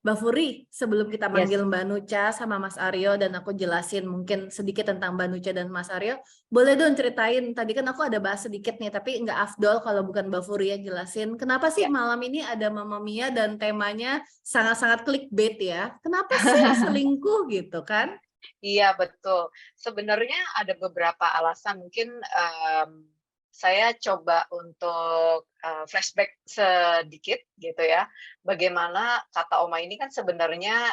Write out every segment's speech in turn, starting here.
Mbak Furi, sebelum kita Yes. manggil Mbak Nucha sama Mas Aryo dan aku jelasin mungkin sedikit tentang Mbak Nucha dan Mas Aryo, boleh dong ceritain, tadi kan aku ada bahas sedikit nih, tapi nggak afdol kalau bukan Mbak Furi yang jelasin, kenapa sih Ya. malam ini ada Mamma Mia dan temanya sangat-sangat clickbait ya? Kenapa sih selingkuh gitu kan? Iya, betul. Sebenarnya ada beberapa alasan, mungkin saya coba untuk flashback sedikit gitu ya. Bagaimana kata oma ini kan sebenarnya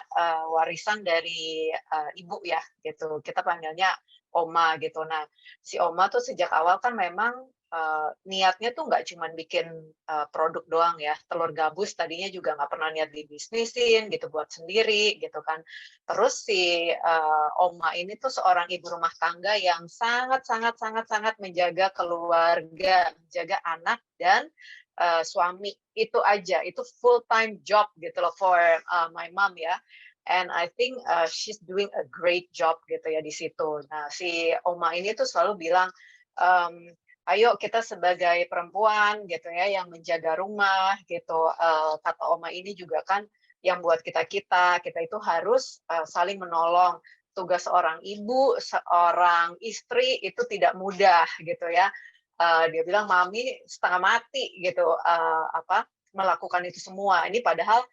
warisan dari ibu ya gitu. Kita panggilnya oma gitu. Nah, si oma tuh sejak awal kan memang niatnya tuh nggak cuma bikin produk doang ya. Telur gabus tadinya juga nggak pernah niat dibisnisin gitu buat sendiri gitu kan. Terus si oma ini tuh seorang ibu rumah tangga yang sangat sangat sangat sangat menjaga keluarga, menjaga anak dan suami. Itu aja, itu full time job gitu loh for my mom ya. And I think she's doing a great job gitu ya di situ. Nah, si oma ini tuh selalu bilang, ayo kita sebagai perempuan gitu ya yang menjaga rumah gitu. Kata oma ini juga kan yang buat kita itu harus saling menolong. Tugas seorang ibu, seorang istri itu tidak mudah gitu ya. Dia bilang mami setengah mati gitu melakukan itu semua. Ini padahal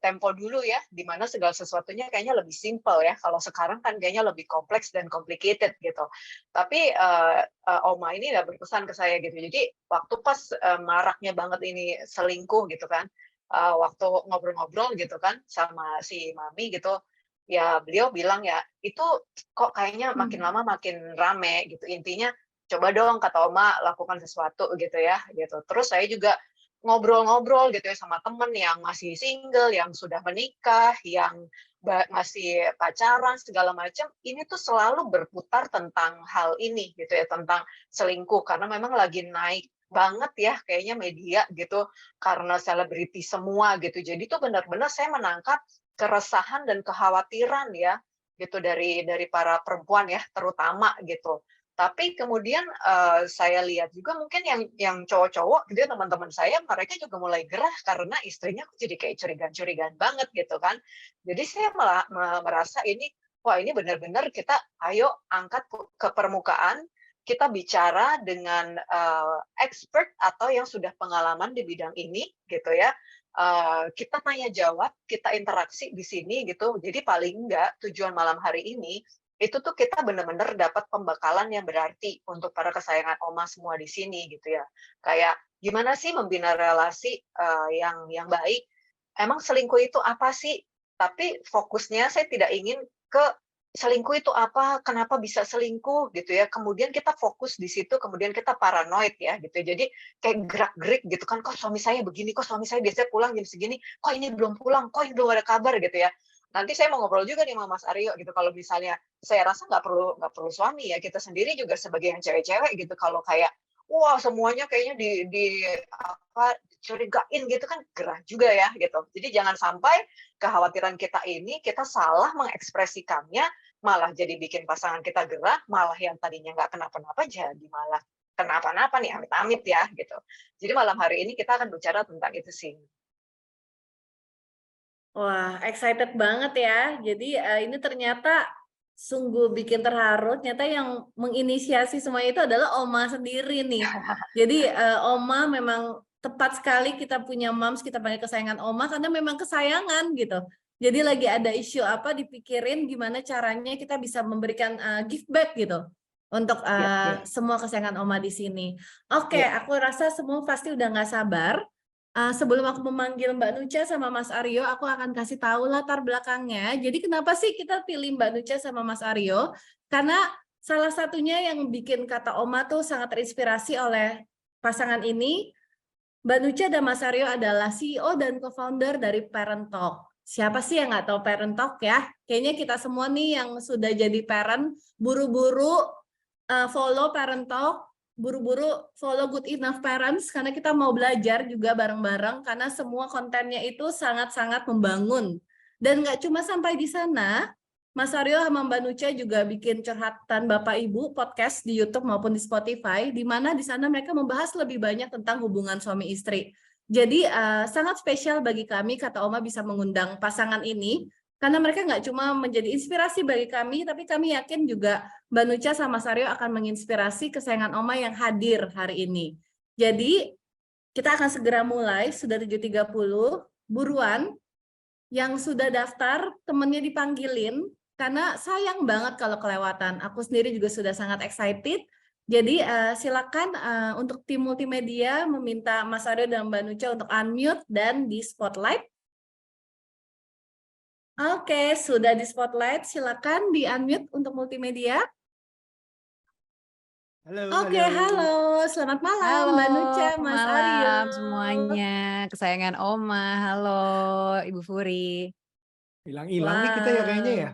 tempo dulu ya, di mana segala sesuatunya kayaknya lebih simple ya. Kalau sekarang kan kayaknya lebih kompleks dan complicated gitu. Tapi oma ini udah berpesan ke saya gitu. Jadi waktu pas maraknya banget ini selingkuh gitu kan, waktu ngobrol-ngobrol gitu kan sama si mami gitu, ya beliau bilang ya, itu kok kayaknya makin lama makin rame gitu. Intinya coba dong kata oma lakukan sesuatu gitu ya gitu. Terus saya juga ngobrol-ngobrol gitu ya sama temen yang masih single, yang sudah menikah, yang masih pacaran segala macam, ini tuh selalu berputar tentang hal ini gitu ya, tentang selingkuh karena memang lagi naik banget ya kayaknya media gitu karena selebriti semua gitu. Jadi tuh benar-benar saya menangkap keresahan dan kekhawatiran ya gitu dari para perempuan ya terutama gitu. Tapi kemudian saya lihat juga mungkin yang cowok-cowok gitu ya, teman-teman saya mereka juga mulai gerah karena istrinya jadi kayak curigaan-curigaan banget gitu kan. Jadi saya malah merasa ini wah ini benar-benar kita ayo angkat ke permukaan, kita bicara dengan expert atau yang sudah pengalaman di bidang ini gitu ya. Kita tanya jawab, kita interaksi di sini gitu. Jadi paling enggak tujuan malam hari ini itu tuh kita benar-benar dapat pembekalan yang berarti untuk para kesayangan oma semua di sini gitu ya. Kayak gimana sih membina relasi yang baik? Emang selingkuh itu apa sih? Tapi fokusnya saya tidak ingin ke selingkuh itu apa, kenapa bisa selingkuh gitu ya. Kemudian kita fokus di situ, kemudian kita paranoid ya gitu. Jadi kayak gerak-gerik gitu kan, kok suami saya begini, kok suami saya biasanya pulang jam segini, kok ini belum pulang, kok ini belum ada kabar gitu ya. Nanti saya mau ngobrol juga nih sama Mas Aryo gitu, kalau misalnya saya rasa nggak perlu suami ya, kita sendiri juga sebagai yang cewek-cewek gitu, kalau kayak wah semuanya kayaknya curigain gitu kan gerah juga ya gitu. Jadi jangan sampai kekhawatiran kita ini kita salah mengekspresikannya, malah jadi bikin pasangan kita gerah, malah yang tadinya nggak kenapa-napa jadi malah kenapa-napa nih amit-amit ya gitu. Jadi malam hari ini kita akan bicara tentang itu sih. Wah, excited banget ya. Jadi ini ternyata sungguh bikin terharu. Ternyata yang menginisiasi semua itu adalah Oma sendiri nih. Jadi Oma memang tepat sekali kita punya moms, kita panggil kesayangan Oma karena memang kesayangan gitu. Jadi lagi ada isu apa dipikirin gimana caranya kita bisa memberikan give back gitu untuk Yes, yes. semua kesayangan Oma di sini. Oke, Yes. aku rasa semua pasti udah nggak sabar. Sebelum aku memanggil Mbak Nucha sama Mas Aryo, aku akan kasih tahu latar belakangnya. Jadi kenapa sih kita pilih Mbak Nucha sama Mas Aryo? Karena salah satunya yang bikin kata Oma tuh sangat terinspirasi oleh pasangan ini. Mbak Nucha dan Mas Aryo adalah CEO dan co-founder dari Parent Talk. Siapa sih yang nggak tahu Parent Talk ya? Kayaknya kita semua nih yang sudah jadi parent, buru-buru follow Parent Talk, buru-buru follow Good Enough Parents karena kita mau belajar juga bareng-bareng karena semua kontennya itu sangat-sangat membangun. Dan nggak cuma sampai di sana, Mas Aryo sama Mbak Nucha juga bikin curhatan Bapak Ibu podcast di YouTube maupun di Spotify, di mana di sana mereka membahas lebih banyak tentang hubungan suami istri. Jadi sangat spesial bagi kami, kata Oma, bisa mengundang pasangan ini. Karena mereka nggak cuma menjadi inspirasi bagi kami, tapi kami yakin juga Mbak Nucha sama Mas Aryo akan menginspirasi kesayangan Oma yang hadir hari ini. Jadi kita akan segera mulai, sudah 7.30, buruan. Yang sudah daftar, temennya dipanggilin, karena sayang banget kalau kelewatan. Aku sendiri juga sudah sangat excited. Jadi silakan untuk tim multimedia meminta Mas Aryo dan Mbak Nucha untuk unmute dan di spotlight. Oke, sudah di spotlight, silakan di unmute untuk multimedia. Halo, Oke, halo, selamat malam Halo, Mbak Nucha, Mas Aryo. malam semuanya. Kesayangan Oma. Halo, Ibu Furi. Hilang-hilang nih kita ya kayaknya ya.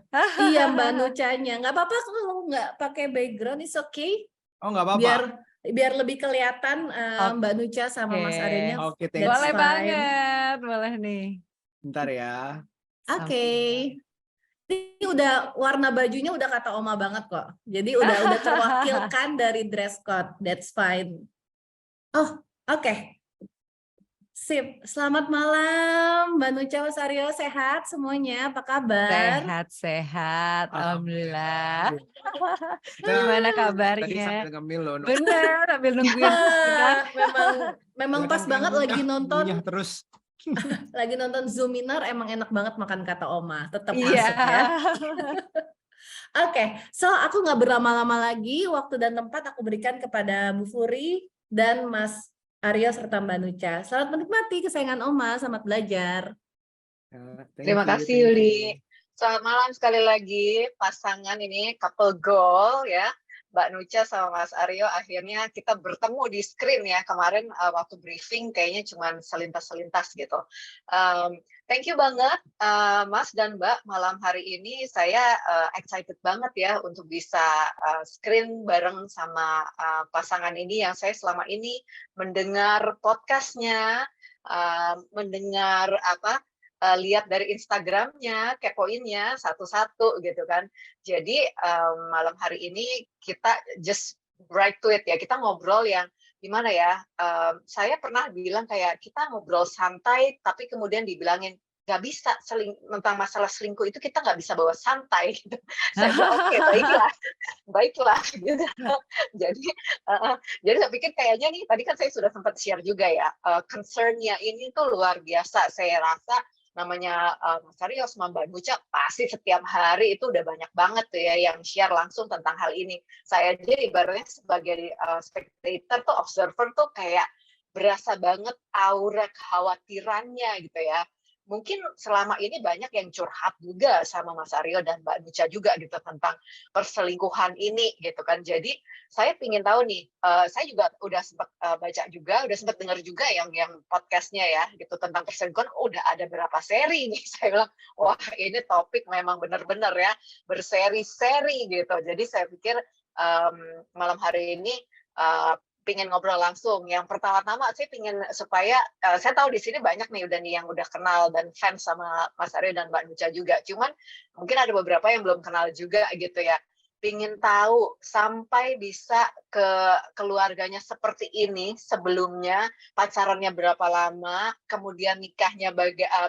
Iya Mbak Nuchanya, nggak apa-apa kalau nggak pakai background, it's okay. Oh nggak apa-apa. Biar lebih kelihatan Mbak Nucha sama Mas Aryonya. Oke, thank you. Boleh fine. banget, boleh nih. Bentar ya. Oke. Ini udah warna bajunya udah kata Oma banget kok. Jadi udah terwakilkan dari dress code. That's fine. Oh, oke. Sip. Selamat malam Mbak Nucha, Mas Aryo, sehat semuanya? Apa kabar? Sehat, alhamdulillah. Kita Gimana tadi kabarnya? sambil ngemil loh. Bener, sambil nungguin kita. Memang pas banget lagi nonton. Terus. Lagi nonton Zoominar, emang enak banget makan kata Oma. Tetap Iya. masuk ya. Oke, so aku nggak berlama-lama lagi. Waktu dan tempat aku berikan kepada Bu Furi dan Mas Aryo serta Mbak Nucha. Selamat menikmati kesayangan Oma, selamat belajar. Terima kasih Yuli. Selamat malam sekali lagi pasangan ini couple goal ya. Mbak Nucha sama Mas Aryo, akhirnya kita bertemu di screen ya. Kemarin waktu briefing kayaknya cuma selintas-selintas gitu. Thank you banget Mas dan Mbak, malam hari ini saya excited banget ya untuk bisa screen bareng sama pasangan ini yang saya selama ini mendengar podcastnya, mendengar lihat dari Instagramnya, kepoinnya satu-satu gitu kan. Jadi malam hari ini kita just right to it ya, kita ngobrol yang gimana ya, saya pernah bilang kayak kita ngobrol santai, tapi kemudian dibilangin nggak bisa tentang masalah selingkuh itu kita nggak bisa bawa santai gitu. Saya bilang oke, baiklah gitu. Jadi saya pikir kayaknya nih, tadi kan saya sudah sempat share juga ya, concern-nya ini tuh luar biasa. Saya rasa namanya Mas Aryo sama Mbak Nucha pasti setiap hari itu udah banyak banget tuh ya yang share langsung tentang hal ini. Saya aja ibaratnya sebagai spectator tuh, observer tuh kayak berasa banget aura kekhawatirannya gitu ya. Mungkin selama ini banyak yang curhat juga sama Mas Aryo dan Mbak Nucha juga gitu tentang perselingkuhan ini gitu kan. Jadi saya ingin tahu nih, saya juga udah sempat baca juga, udah sempat dengar juga yang podcastnya ya gitu tentang perselingkuhan. Udah ada berapa seri nih. Saya bilang, wah ini topik memang benar-benar ya berseri-seri gitu. Jadi saya pikir malam hari ini pingin ngobrol langsung. Yang pertama-tama saya pingin supaya saya tahu di sini banyak nih yang udah kenal dan fans sama Mas Aryo dan Mbak Nucha juga. Cuman mungkin ada beberapa yang belum kenal juga gitu ya. Pingin tahu sampai bisa ke keluarganya seperti ini sebelumnya, pacarannya berapa lama, kemudian nikahnya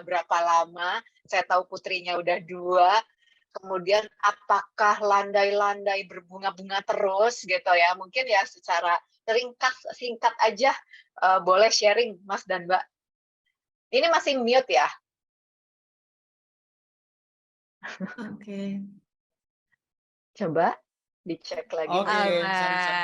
berapa lama. Saya tahu putrinya udah 2. Kemudian apakah landai-landai berbunga-bunga terus gitu ya. Mungkin ya secara ringkas, singkat aja, boleh sharing Mas dan Mbak. Ini masih mute ya? Oke. Coba dicek lagi.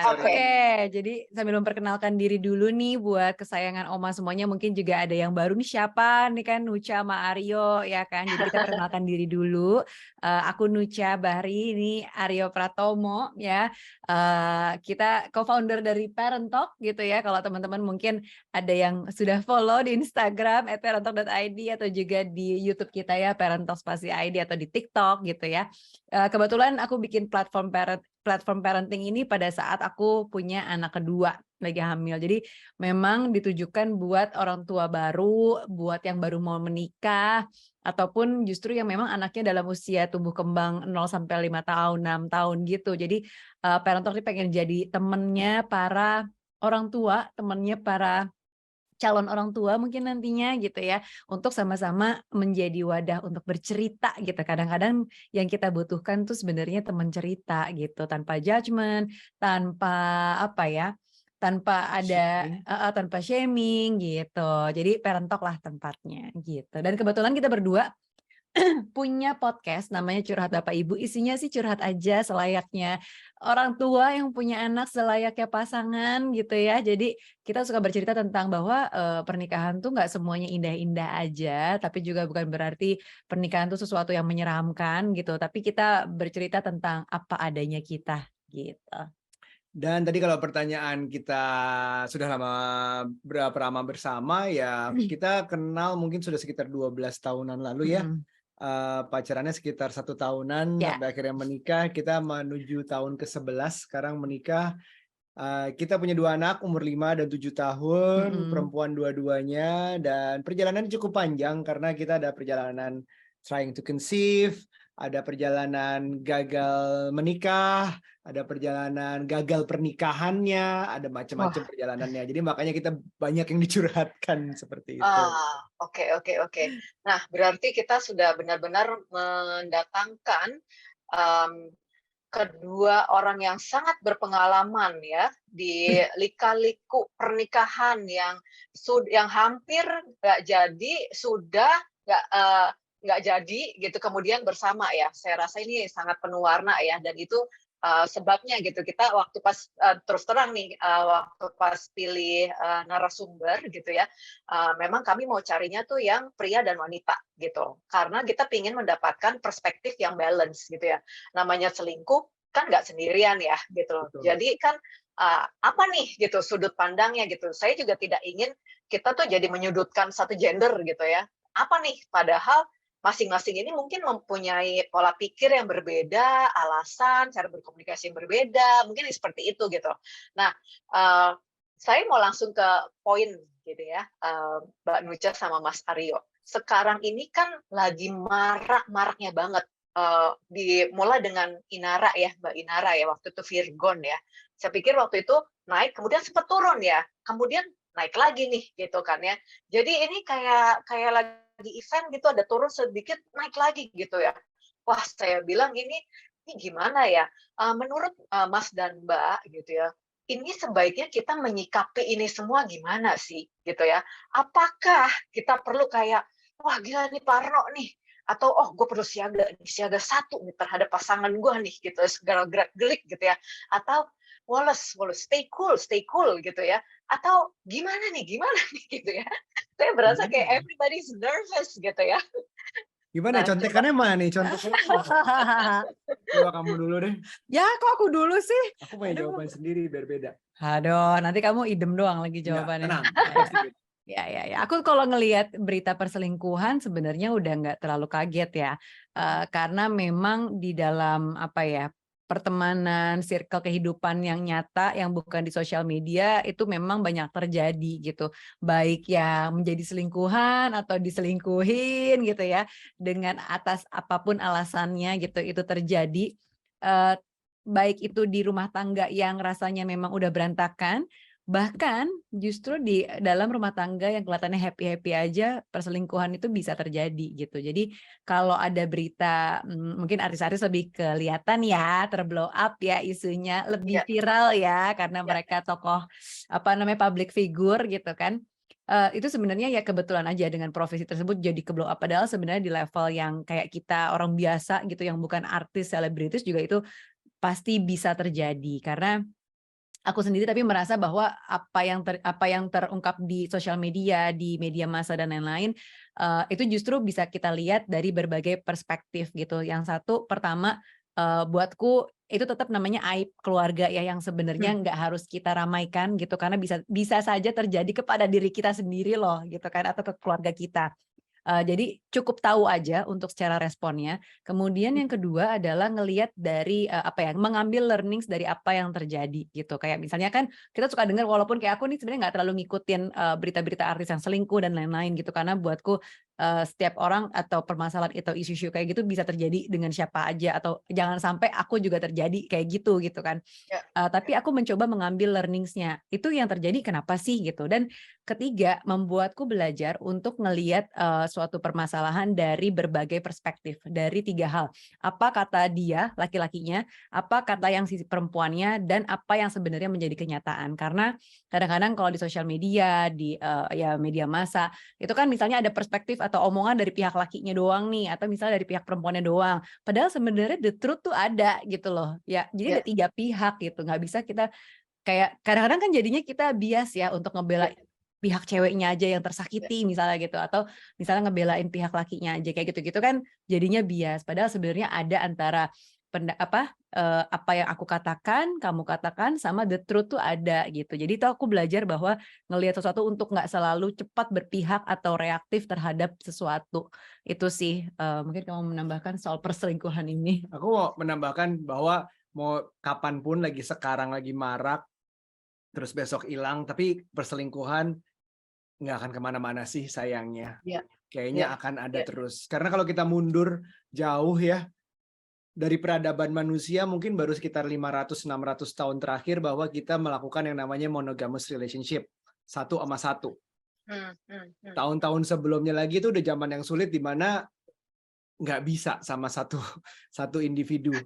Oke, jadi sambil memperkenalkan diri dulu nih buat kesayangan Oma semuanya, mungkin juga ada yang baru nih, siapa nih kan Nucha sama Aryo ya kan. Jadi kita perkenalkan diri dulu. Aku Nucha Bahri, ini Aryo Pratomo ya. Kita co-founder dari Parent Talk gitu ya. Kalau teman-teman mungkin ada yang sudah follow di Instagram @parenttalk.id atau juga di YouTube kita ya Parent Talk _id atau di TikTok gitu ya. Kebetulan aku bikin platform parenting ini pada saat aku punya anak kedua lagi hamil. Jadi memang ditujukan buat orang tua baru, buat yang baru mau menikah, ataupun justru yang memang anaknya dalam usia tumbuh kembang 0 sampai 5 tahun, 6 tahun gitu. Jadi Parent Talk ini pengen jadi temennya para orang tua, temennya para calon orang tua mungkin nantinya gitu ya, untuk sama-sama menjadi wadah untuk bercerita gitu. Kadang-kadang yang kita butuhkan tuh sebenarnya teman cerita gitu, tanpa judgement, tanpa apa ya, tanpa ada Shaming. tanpa shaming gitu. Jadi parent talk lah tempatnya gitu. Dan kebetulan kita berdua punya podcast namanya Curhat Bapak Ibu, isinya sih curhat aja selayaknya orang tua yang punya anak, selayaknya pasangan gitu ya. Jadi kita suka bercerita tentang bahwa pernikahan tuh nggak semuanya indah-indah aja, tapi juga bukan berarti pernikahan tuh sesuatu yang menyeramkan gitu. Tapi kita bercerita tentang apa adanya kita gitu. Dan tadi kalau pertanyaan kita sudah berapa lama bersama ya, kita kenal mungkin sudah sekitar 12 tahunan lalu ya. Pacarannya sekitar 1 tahunan Ya. sampai akhirnya menikah. Kita menuju tahun ke-11 sekarang menikah. Kita punya 2 anak umur 5 dan 7 tahun, perempuan dua-duanya, dan perjalanan cukup panjang karena kita ada perjalanan trying to conceive, ada perjalanan gagal menikah, ada perjalanan gagal pernikahannya, ada macam-macam Wah. perjalanannya. Jadi makanya kita banyak yang dicurhatkan seperti itu. Oke. Nah, berarti kita sudah benar-benar mendatangkan kedua orang yang sangat berpengalaman ya di lika-liku pernikahan yang hampir nggak jadi, sudah nggak jadi gitu, kemudian bersama ya. Saya rasa ini sangat penuh warna ya, dan itu sebabnya gitu kita waktu pas terus terang nih waktu pas pilih narasumber gitu ya, memang kami mau carinya tuh yang pria dan wanita gitu, karena kita pingin mendapatkan perspektif yang balance gitu ya. Namanya selingkuh kan nggak sendirian ya gitu. Betul. Jadi kan apa nih gitu sudut pandangnya gitu. Saya juga tidak ingin kita tuh jadi menyudutkan satu gender gitu ya. Apa nih, padahal masing-masing ini mungkin mempunyai pola pikir yang berbeda, alasan, cara berkomunikasi yang berbeda, mungkin seperti itu gitu. Nah, saya mau langsung ke poin gitu ya, Mbak Nucha sama Mas Aryo. Sekarang ini kan lagi marak-maraknya banget, dimulai dengan Inara ya, Mbak Inara ya, waktu itu Virgon ya. Saya pikir waktu itu naik, kemudian sempat turun ya, kemudian naik lagi nih gitu kan ya. Jadi ini kayak lagi event gitu, ada turun sedikit naik lagi gitu ya. Wah, saya bilang ini gimana ya? Menurut Mas dan Mbak gitu ya, ini sebaiknya kita menyikapi ini semua gimana sih gitu ya? Apakah kita perlu kayak wah gila nih Parno nih, atau oh gue perlu siaga satu nih terhadap pasangan gue nih gitu, segala gerak-gerik gitu ya, atau Wallace, stay cool gitu ya, atau gimana nih gitu ya. Saya berasa kayak everybody's nervous gitu ya. Gimana Nah, contekannya mana nih? Contekannya coba kamu dulu deh. Ya, kok aku dulu sih? Aku punya jawaban sendiri biar beda. Aduh, nanti kamu idem doang lagi Enggak, jawabannya. tenang. Pasti beda. Ya. Aku kalau ngelihat berita perselingkuhan sebenarnya udah nggak terlalu kaget ya. Karena memang di dalam apa ya, pertemanan, circle kehidupan yang nyata yang bukan di sosial media itu memang banyak terjadi gitu. Baik yang menjadi selingkuhan atau diselingkuhin gitu ya. Dengan atas apapun alasannya gitu itu terjadi. Baik itu di rumah tangga yang rasanya memang udah berantakan, bahkan justru di dalam rumah tangga yang kelihatannya happy-happy aja, perselingkuhan itu bisa terjadi gitu. Jadi kalau ada berita, mungkin artis-artis lebih kelihatan ya, terblow up ya isunya, lebih Iya. viral ya, karena Iya. mereka tokoh, apa namanya, public figure gitu kan. Itu sebenarnya ya kebetulan aja dengan profesi tersebut jadi ke-blow up. Padahal sebenarnya di level yang kayak kita orang biasa gitu, yang bukan artis, selebritis juga itu pasti bisa terjadi. Karena aku sendiri tapi merasa bahwa apa yang terungkap di sosial media, di media massa dan lain-lain, itu justru bisa kita lihat dari berbagai perspektif gitu. Yang satu, pertama, buatku itu tetap namanya aib keluarga ya, yang sebenarnya nggak harus kita ramaikan gitu, karena bisa saja terjadi kepada diri kita sendiri loh gitu kan, atau ke keluarga kita. Jadi cukup tahu aja untuk secara responnya. Kemudian yang kedua adalah ngelihat dari, mengambil learnings dari apa yang terjadi gitu. Kayak misalnya kan kita suka dengar, walaupun kayak aku nih sebenarnya nggak terlalu ngikutin, berita-berita artis yang selingkuh dan lain-lain gitu, karena buatku setiap orang atau permasalahan atau isu-isu kayak gitu bisa terjadi dengan siapa aja, atau jangan sampai aku juga terjadi kayak gitu kan. Ya. Tapi aku mencoba mengambil learnings-nya. Itu yang terjadi kenapa sih gitu. Dan ketiga, membuatku belajar untuk ngelihat suatu permasalahan dari berbagai perspektif, dari 3 hal. Apa kata dia, laki-lakinya, apa kata yang sisi perempuannya, dan apa yang sebenarnya menjadi kenyataan. Karena kadang-kadang kalau di sosial media, di ya media massa, itu kan misalnya ada perspektif atau omongan dari pihak lakinya doang nih, atau misalnya dari pihak perempuannya doang. Padahal sebenarnya the truth tuh ada gitu loh. Ya, jadi ada 3 pihak gitu. Nggak bisa kita kayak kadang-kadang kan jadinya kita bias ya untuk ngebela pihak ceweknya aja yang tersakiti misalnya gitu, atau misalnya ngebelain pihak lakinya aja kayak gitu-gitu kan jadinya bias. Padahal sebenarnya ada antara apa yang aku katakan, kamu katakan, sama the truth tuh ada gitu. Jadi itu aku belajar bahwa ngelihat sesuatu untuk nggak selalu cepat berpihak atau reaktif terhadap sesuatu. Itu sih mungkin kamu menambahkan soal perselingkuhan ini. Aku mau menambahkan bahwa mau kapanpun, lagi sekarang lagi marak, terus besok hilang, tapi perselingkuhan nggak akan kemana-mana sih sayangnya. Kayaknya akan ada terus. Karena kalau kita mundur jauh ya, dari peradaban manusia mungkin baru sekitar 500-600 tahun terakhir bahwa kita melakukan yang namanya monogamous relationship, 1 sama 1. Tahun-tahun sebelumnya lagi itu udah zaman yang sulit di mana nggak bisa sama satu individu.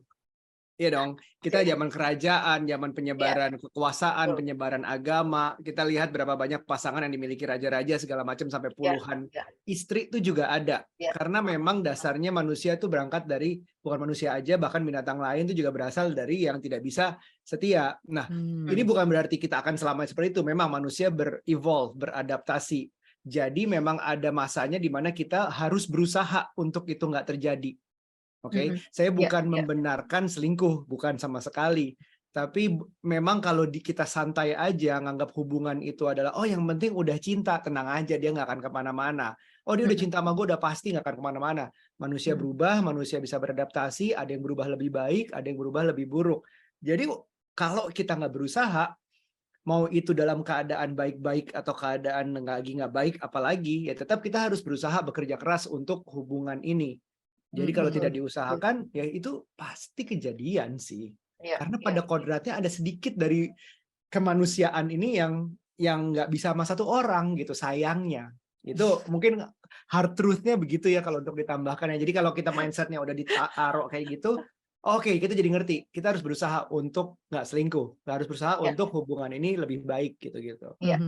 Iya dong, kita zaman kerajaan, zaman penyebaran kekuasaan, penyebaran agama, kita lihat berapa banyak pasangan yang dimiliki raja-raja segala macam sampai puluhan istri itu juga ada. Karena memang dasarnya manusia itu berangkat dari, bukan manusia aja, bahkan binatang lain itu juga berasal dari yang tidak bisa setia. Nah, ini bukan berarti kita akan selamanya seperti itu. Memang manusia berevolve, beradaptasi. Jadi memang ada masanya di mana kita harus berusaha untuk itu nggak terjadi. Oke, saya bukan membenarkan selingkuh, bukan sama sekali. Tapi memang kalau kita santai aja nganggap hubungan itu adalah, oh yang penting udah cinta, tenang aja, dia nggak akan kemana-mana. Oh dia udah cinta sama gue, udah pasti nggak akan kemana-mana. Manusia berubah, manusia bisa beradaptasi, ada yang berubah lebih baik, ada yang berubah lebih buruk. Jadi kalau kita nggak berusaha, mau itu dalam keadaan baik-baik atau keadaan nggak baik, apalagi, ya tetap kita harus berusaha bekerja keras untuk hubungan ini. Jadi kalau tidak diusahakan, ya itu pasti kejadian sih. Karena pada kodratnya ada sedikit dari kemanusiaan ini yang nggak bisa sama satu orang gitu, sayangnya. Itu mungkin hard truth-nya begitu ya kalau untuk ditambahkan ya. Jadi kalau kita mindset-nya udah ditaruh kayak gitu, oke, kita jadi ngerti. Kita harus berusaha untuk nggak selingkuh. Harus berusaha untuk hubungan ini lebih baik gitu-gitu. Iya.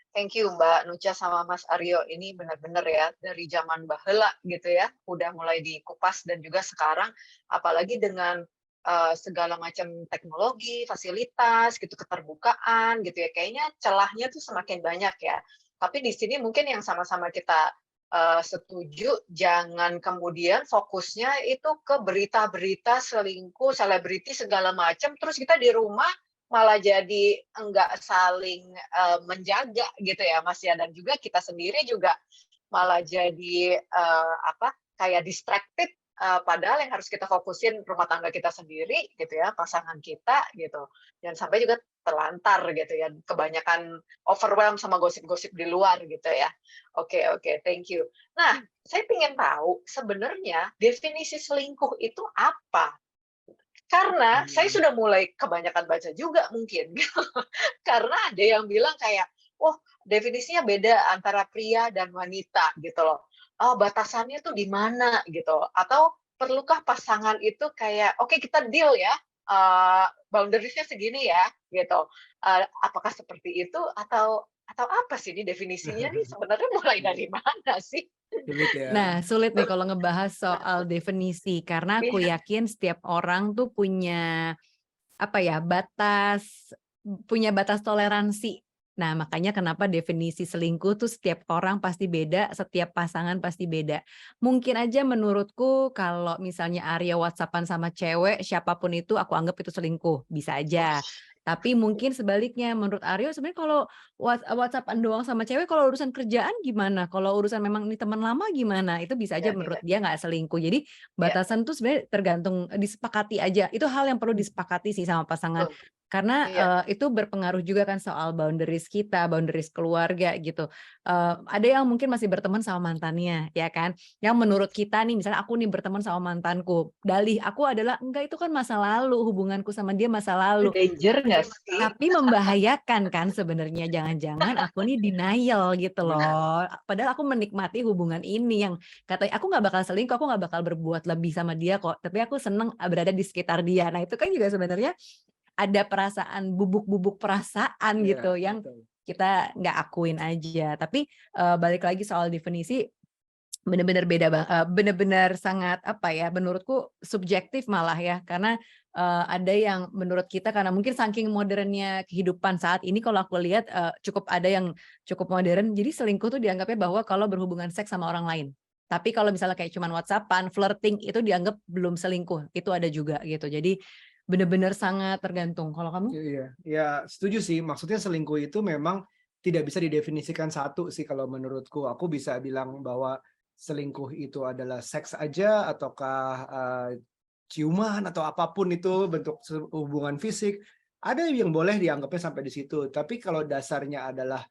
Thank you Mbak Nucha sama Mas Aryo, ini benar-benar ya dari zaman baheula gitu ya, udah mulai dikupas dan juga sekarang apalagi dengan segala macam teknologi, fasilitas gitu, keterbukaan gitu ya, kayaknya celahnya tuh semakin banyak ya. Tapi di sini mungkin yang sama-sama kita setuju, jangan kemudian fokusnya itu ke berita-berita selingkuh, selebriti segala macam, terus kita di rumah malah jadi enggak saling menjaga gitu ya Mas ya, dan juga kita sendiri juga malah jadi kayak distracted, padahal yang harus kita fokusin rumah tangga kita sendiri gitu ya, pasangan kita gitu, jangan sampai juga terlantar gitu ya, kebanyakan overwhelmed sama gosip-gosip di luar gitu ya. Oke, thank you. Nah, saya ingin tahu sebenarnya definisi selingkuh itu apa? Karena saya sudah mulai kebanyakan baca juga mungkin. Karena ada yang bilang kayak, oh definisinya beda antara pria dan wanita gitu loh. Oh batasannya tuh di mana gitu. Atau perlukah pasangan itu kayak, oke, kita deal ya, boundariesnya segini ya gitu. Apakah seperti itu atau apa sih ini definisinya nih sebenarnya mulai dari mana sih? Sulit ya. Nah, sulit nih kalau ngebahas soal definisi, karena aku yakin setiap orang tuh punya batas toleransi. Nah, makanya kenapa definisi selingkuh tuh setiap orang pasti beda, setiap pasangan pasti beda. Mungkin aja menurutku kalau misalnya Arya WhatsAppan sama cewek, siapapun itu aku anggap itu selingkuh, bisa aja. Tapi mungkin sebaliknya, menurut Aryo sebenarnya kalau WhatsAppan doang sama cewek, kalau urusan kerjaan gimana? Kalau urusan memang ini teman lama gimana? Itu bisa aja menurut dia nggak selingkuh. Jadi batasan tuh sebenarnya tergantung disepakati aja. Itu hal yang perlu disepakati sih sama pasangan. Karena Iya. itu berpengaruh juga kan soal boundaries kita, boundaries keluarga gitu. Ada yang mungkin masih berteman sama mantannya, ya kan? Yang menurut kita nih, misalnya aku nih berteman sama mantanku, dalih aku adalah enggak itu kan masa lalu, hubunganku sama dia masa lalu. Danger nggak sih? Tapi membahayakan kan sebenarnya, jangan-jangan aku nih denial gitu loh. Padahal aku menikmati hubungan ini yang katanya aku nggak bakal selingkuh, aku nggak bakal berbuat lebih sama dia kok. Tapi aku seneng berada di sekitar dia. Nah itu kan juga sebenarnya ada perasaan bubuk-bubuk perasaan Iya, gitu yang betul. kita nggak akuin aja. Tapi balik lagi soal definisi benar-benar beda benar-benar sangat apa ya, menurutku subjektif malah ya, karena ada yang menurut kita karena mungkin saking modernnya kehidupan saat ini kalau aku lihat cukup ada yang cukup modern, jadi selingkuh tuh dianggapnya bahwa kalau berhubungan seks sama orang lain. Tapi kalau misalnya kayak cuman WhatsApp-an, flirting itu dianggap belum selingkuh, itu ada juga gitu. Jadi benar-benar sangat tergantung. Kalau kamu? Iya, ya setuju sih. Maksudnya selingkuh itu memang tidak bisa didefinisikan satu sih kalau menurutku. Aku bisa bilang bahwa selingkuh itu adalah seks aja ataukah ciuman atau apapun itu bentuk hubungan fisik. Ada yang boleh dianggapnya sampai di situ. Tapi kalau dasarnya adalah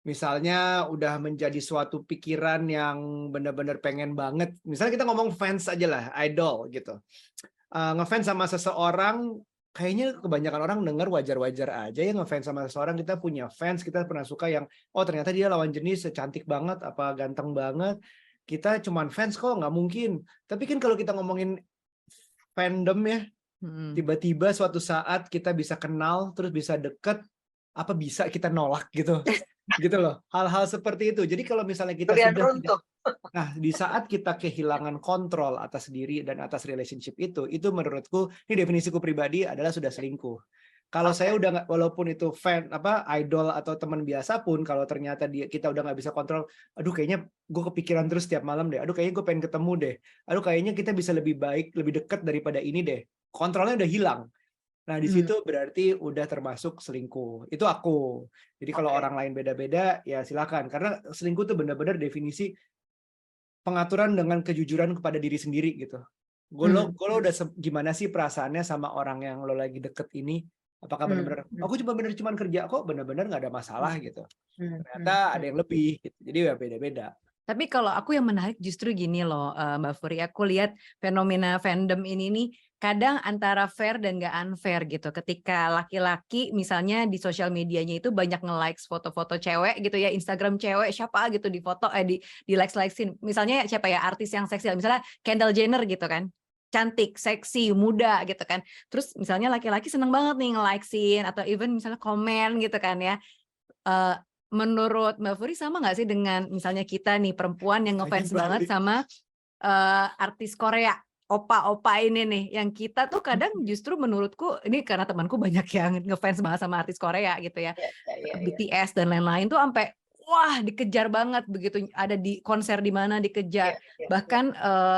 misalnya udah menjadi suatu pikiran yang benar-benar pengen banget. Misalnya kita ngomong fans aja lah, idol gitu. Ngefans sama seseorang, kayaknya kebanyakan orang dengar wajar-wajar aja ya ngefans sama seseorang. Kita punya fans, kita pernah suka yang oh ternyata dia lawan jenis cantik banget, apa ganteng banget. Kita cuman fans kok, nggak mungkin. Tapi kan kalau kita ngomongin fandom ya, tiba-tiba suatu saat kita bisa kenal, terus bisa deket, apa bisa kita nolak gitu? Gitu loh. Hal-hal seperti itu. Jadi kalau misalnya kita Durian sudah runtuh. Nah, di saat kita kehilangan kontrol atas diri dan atas relationship itu menurutku, ini definisiku pribadi adalah sudah selingkuh. Kalau saya udah nggak, walaupun itu fan apa idol atau teman biasa pun, kalau ternyata kita udah nggak bisa kontrol, aduh kayaknya gue kepikiran terus tiap malam deh, aduh kayaknya gue pengen ketemu deh, aduh kayaknya kita bisa lebih baik, lebih dekat daripada ini deh. Kontrolnya udah hilang. Nah, di situ berarti udah termasuk selingkuh. Itu aku. Jadi kalau orang lain beda-beda, ya silakan. Karena selingkuh itu benar-benar definisi pengaturan dengan kejujuran kepada diri sendiri gitu. Lo udah gimana sih perasaannya sama orang yang lo lagi deket ini? Apakah benar-benar aku cuma kerja kok, benar-benar nggak ada masalah gitu. Ternyata ada yang lebih gitu. Jadi ya beda-beda. Tapi kalau aku yang menarik justru gini loh, Mbak Furi, aku lihat fenomena fandom ini nih kadang antara fair dan nggak unfair gitu. Ketika laki-laki misalnya di sosial medianya itu banyak nge-likes foto-foto cewek gitu ya, Instagram cewek siapa gitu di foto di likes-likesin. Misalnya siapa ya artis yang seksi, misalnya Kendall Jenner gitu kan. Cantik, seksi, muda gitu kan. Terus misalnya laki-laki seneng banget nih nge-likesin atau even misalnya komen gitu kan ya. Menurut Mbak Furi sama nggak sih dengan misalnya kita nih perempuan yang ngefans banget sama artis Korea, opa-opa ini nih, yang kita tuh kadang justru menurutku ini karena temanku banyak yang ngefans banget sama artis Korea gitu ya, BTS dan lain-lain tuh sampai wah dikejar banget begitu ada di konser di mana dikejar, bahkan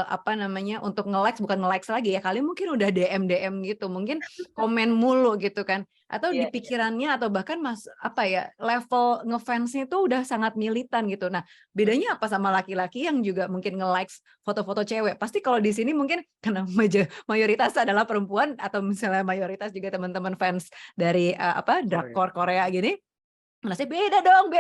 apa namanya untuk nge-likes bukan nge-likes lagi ya kali mungkin udah DM gitu, mungkin komen mulu gitu kan, atau di pikirannya atau bahkan apa ya level ngefansnya tuh udah sangat militan gitu. Nah bedanya apa sama laki-laki yang juga mungkin nge-likes foto-foto cewek? Pasti kalau di sini mungkin karena mayoritas adalah perempuan atau misalnya mayoritas juga teman-teman fans dari apa drakor Korea gini, masih beda dong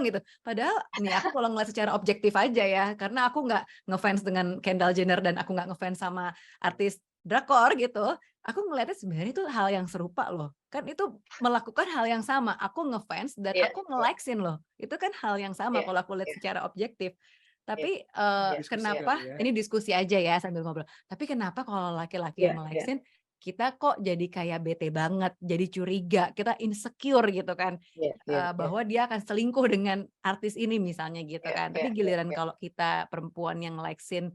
gitu. Padahal nih aku kalau ngeliat secara objektif aja ya, karena aku nggak ngefans dengan Kendall Jenner dan aku nggak ngefans sama artis drakor gitu. Aku ngeliatnya sebenarnya itu hal yang serupa loh. Kan itu melakukan hal yang sama. Aku ngefans dan aku nge-likesin loh. Itu kan hal yang sama kalau aku lihat secara objektif. Tapi kenapa ini diskusi aja ya sambil ngobrol. Tapi kenapa kalau laki-laki yang nge-likesin kita kok jadi kayak bete banget, jadi curiga, kita insecure gitu kan, bahwa dia akan selingkuh dengan artis ini misalnya gitu kan. Tapi giliran kalau kita perempuan yang likesin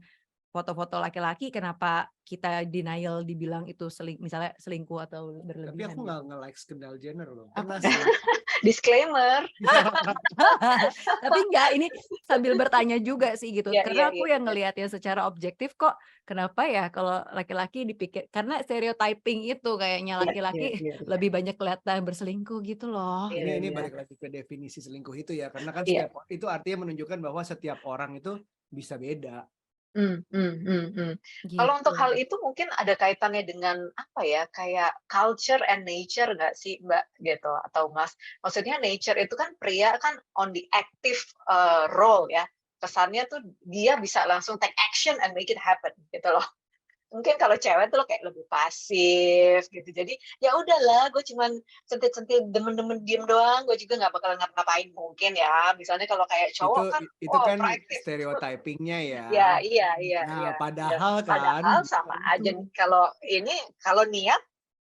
foto-foto laki-laki, kenapa kita denial dibilang itu misalnya selingkuh atau berlebihan? Tapi aku gitu. nggak nge-like Kendall Jenner loh. Pernah sih. Disclaimer. Tapi enggak, ini sambil bertanya juga sih gitu. Karena aku yang ngelihatnya secara objektif kok kenapa ya kalau laki-laki dipikir karena stereotyping itu kayaknya laki-laki lebih banyak kelihatan berselingkuh gitu loh. Ini balik lagi ke definisi selingkuh itu ya, karena kan setiap itu artinya menunjukkan bahwa setiap orang itu bisa beda. Kalau untuk hal gitu. itu mungkin ada kaitannya dengan apa ya, kayak culture and nature nggak sih, Mbak, gitu atau Mas? Maksudnya nature itu kan pria kan on the active, role ya, kesannya tuh dia bisa langsung take action and make it happen gitu loh. Mungkin kalau cewek tuh kayak lebih pasif gitu. Jadi, ya udahlah gue cuman sentil-sentil, demen-demen diem doang, gue juga nggak bakal ngapa-ngapain mungkin ya. Misalnya kalau kayak Itu cowok kan, itu wow kan proaktif. stereotypingnya ya. Iya iya iya Nah, iya iya. padahal kan Padahal sama belum aja tentu. kalau ini, kalau niat,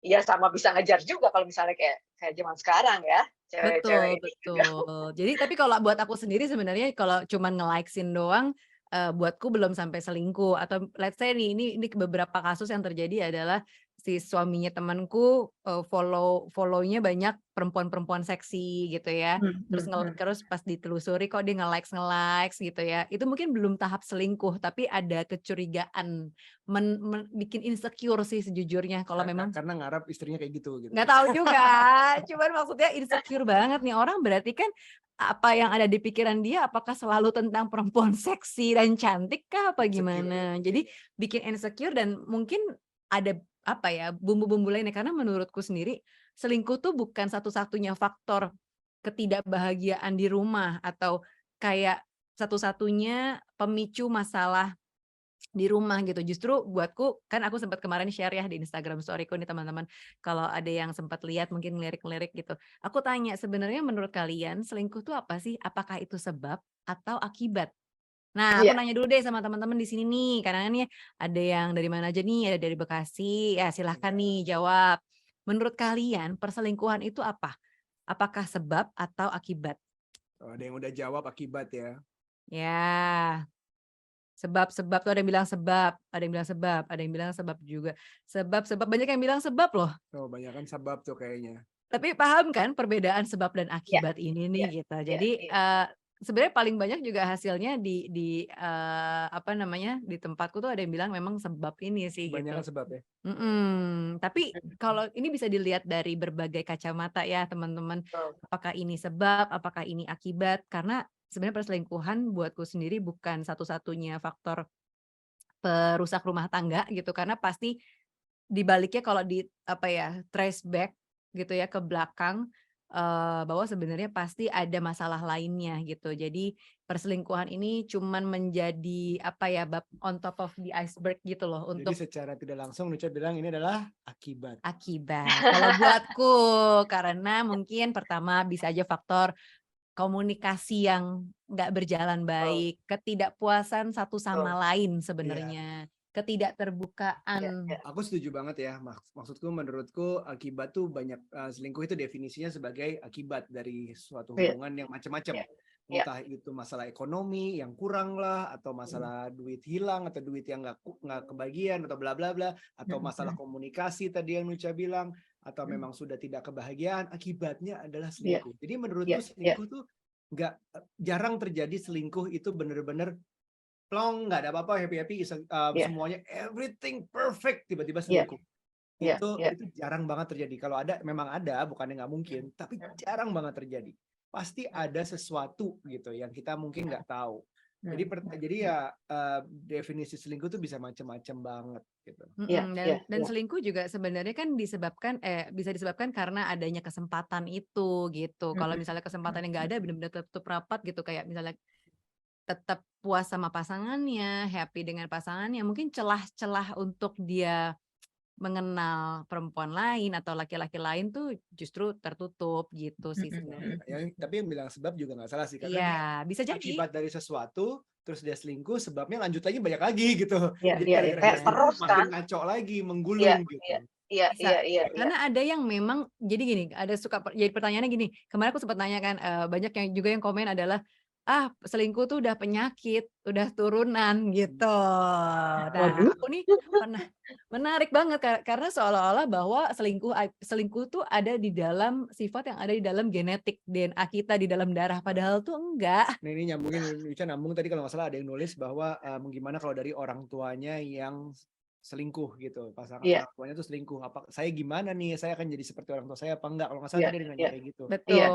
ya sama bisa ngejar juga kalau misalnya kayak kayak zaman sekarang ya, cewek-cewek Betul ini juga. betul. Jadi tapi kalau buat aku sendiri sebenarnya kalau cuman nge-like-in doang, buatku belum sampai selingkuh atau let's say nih ini beberapa kasus yang terjadi adalah si suaminya temanku, follow-nya banyak perempuan-perempuan seksi gitu ya. Terus pas ditelusuri kok dia nge-likes gitu ya. Itu mungkin belum tahap selingkuh, tapi ada kecurigaan, bikin insecure sih sejujurnya kalau memang Karena ngarap istrinya kayak gitu gitu. nggak tahu juga, cuman maksudnya insecure banget nih orang berarti kan, apa yang ada di pikiran dia apakah selalu tentang perempuan seksi dan cantik kah apa Insecure. gimana? Jadi bikin insecure dan mungkin ada apa ya, bumbu-bumbu lainnya karena menurutku sendiri selingkuh tuh bukan satu-satunya faktor ketidakbahagiaan di rumah atau kayak satu-satunya pemicu masalah di rumah gitu. Justru buatku kan aku sempat kemarin share ya di Instagram story-ku nih teman-teman, kalau ada yang sempat lihat mungkin ngelirik-ngelirik gitu. Aku tanya, "Sebenarnya menurut kalian selingkuh tuh apa sih? Apakah itu sebab atau akibat?" Nah, aku Iya, nanya dulu deh sama teman-teman di sini nih, karena nih ada yang dari mana aja nih, ada dari Bekasi, ya silahkan nih jawab. Menurut kalian perselingkuhan itu apa? Apakah sebab atau akibat? Oh, ada yang udah jawab akibat ya. Ya. Sebab tuh ada yang bilang sebab, ada yang bilang sebab, ada yang bilang sebab juga. Sebab banyak yang bilang sebab loh. Oh, banyak kan sebab tuh kayaknya. Tapi paham kan perbedaan sebab dan iya akibat ini iya nih gitu. iya Jadi, iya. sebenarnya paling banyak juga hasilnya apa namanya, di tempatku tuh ada yang bilang memang sebab ini sih Kebanyakan gitu. sebab ya. Tapi kalau ini bisa dilihat dari berbagai kacamata ya teman-teman. Betul. Apakah ini sebab, apakah ini akibat? Karena sebenarnya perselingkuhan buatku sendiri bukan satu-satunya faktor perusak rumah tangga gitu, karena pasti di baliknya kalau apa ya, trace back gitu ya ke belakang, bahwa sebenarnya pasti ada masalah lainnya gitu. Jadi perselingkuhan ini cuman menjadi apa ya, bab on top of the iceberg gitu loh Jadi untuk secara tidak langsung Nucha bilang ini adalah akibat. akibat. Kalau buatku, karena mungkin pertama bisa aja faktor komunikasi yang nggak berjalan Betul, baik, ketidakpuasan satu betul. sama lain Iya. sebenarnya, Iya ketidakterbukaan. iya. Aku setuju banget ya. Maksudku menurutku akibat tuh banyak selingkuh itu definisinya sebagai akibat dari suatu Iya hubungan yang macam-macam. iya iya. Entah itu masalah ekonomi yang kurang lah, atau masalah duit hilang, atau duit yang nggak kebagian, atau bla bla bla, atau masalah komunikasi tadi yang Nucha bilang, atau memang sudah tidak kebahagiaan. Akibatnya adalah Iya selingkuh. Jadi menurutku iya iya. selingkuh tuh nggak jarang terjadi selingkuh itu bener-bener plong, nggak ada apa-apa, happy-happy, Iya semuanya everything perfect, tiba-tiba iya selingkuh. iya Itu iya. itu jarang banget terjadi. Kalau ada, memang ada, bukannya nggak mungkin, tapi jarang banget terjadi. Pasti ada sesuatu gitu yang kita mungkin nggak tahu. Jadi ya definisi selingkuh tuh bisa macam-macam banget gitu. Iya iya Dan iya. selingkuh juga sebenarnya kan bisa disebabkan karena adanya kesempatan itu gitu. Kalau misalnya kesempatan yang nggak ada benar-benar tertutup rapat gitu kayak misalnya tetap puas sama pasangannya, happy dengan pasangannya, mungkin celah-celah untuk dia mengenal perempuan lain atau laki-laki lain tuh justru tertutup gitu sih sebenarnya. Tapi yang bilang sebab juga nggak salah sih, karena Iya, dia bisa jadi. akibat dari sesuatu, terus dia selingkuh, sebabnya lanjut lagi banyak lagi gitu. Iya Jadi iya iya. gara-gara dia Kayak selingkuh terus makin kan? ngaco lagi, Iya menggulung iya gitu. iya iya Bisa. iya iya. Karena ada yang memang jadi gini, ada jadi pertanyaannya gini, kemarin aku sempat nanya kan, banyak yang juga yang komen adalah, "Ah, selingkuh tuh udah penyakit, udah turunan," gitu. Nah, Waduh. aku nih pernah menarik banget karena seolah-olah bahwa selingkuh tuh ada di dalam sifat yang ada di dalam genetik DNA kita, di dalam darah, padahal tuh enggak. Nah, ini nyambungin, Ica nambung tadi kalau nggak salah ada yang nulis bahwa gimana kalau dari orang tuanya yang selingkuh gitu, pasangan Iya, orang tuanya tuh selingkuh. Apa saya gimana nih? Saya akan jadi seperti orang tua saya apa enggak? Kalau nggak salah iya, tadi dia nanya iya, kayak gitu. iya, Betul. iya,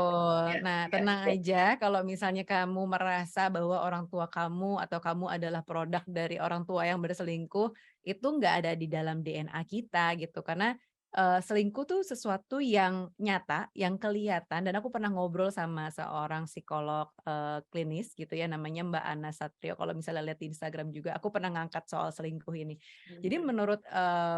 Nah, iya, tenang iya. aja kalau misalnya kamu merasa bahwa orang tua kamu atau kamu adalah produk dari orang tua yang berselingkuh, itu nggak ada di dalam DNA kita gitu. Karena selingkuh tuh sesuatu yang nyata, yang kelihatan. Dan aku pernah ngobrol sama seorang psikolog klinis gitu ya, namanya Mbak Ana Satrio. Kalau misalnya lihat di Instagram juga, aku pernah ngangkat soal selingkuh ini. Jadi menurut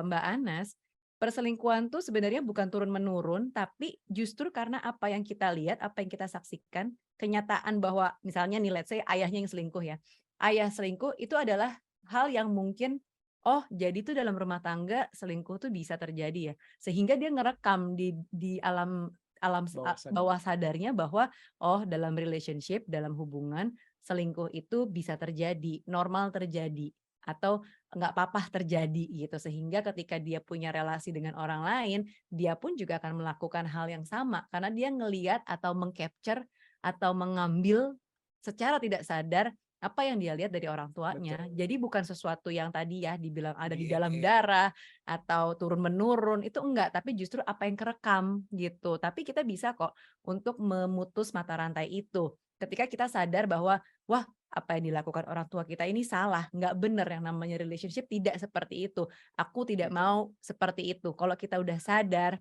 Mbak Anas, perselingkuhan tuh sebenarnya bukan turun-menurun, tapi justru karena apa yang kita lihat, apa yang kita saksikan, kenyataan bahwa misalnya nih let's say ayahnya yang selingkuh ya. Ayah selingkuh itu adalah hal yang mungkin, oh jadi tuh dalam rumah tangga selingkuh tuh bisa terjadi ya. Sehingga dia ngerekam di alam alam Bawah sadar. bawah sadarnya bahwa oh dalam relationship, dalam hubungan selingkuh itu bisa terjadi, normal terjadi atau nggak apa-apa terjadi gitu, sehingga ketika dia punya relasi dengan orang lain, dia pun juga akan melakukan hal yang sama karena dia ngelihat atau meng-capture atau mengambil secara tidak sadar apa yang dia lihat dari orang tuanya. Betul. Jadi bukan sesuatu yang tadi ya dibilang ada di dalam DNA. darah atau turun-menurun, itu enggak, tapi justru apa yang kerekam gitu. Tapi kita bisa kok untuk memutus mata rantai itu. Ketika kita sadar bahwa wah, apa yang dilakukan orang tua kita ini salah, nggak benar, yang namanya relationship tidak seperti itu. Aku tidak mau seperti itu. Kalau kita udah sadar,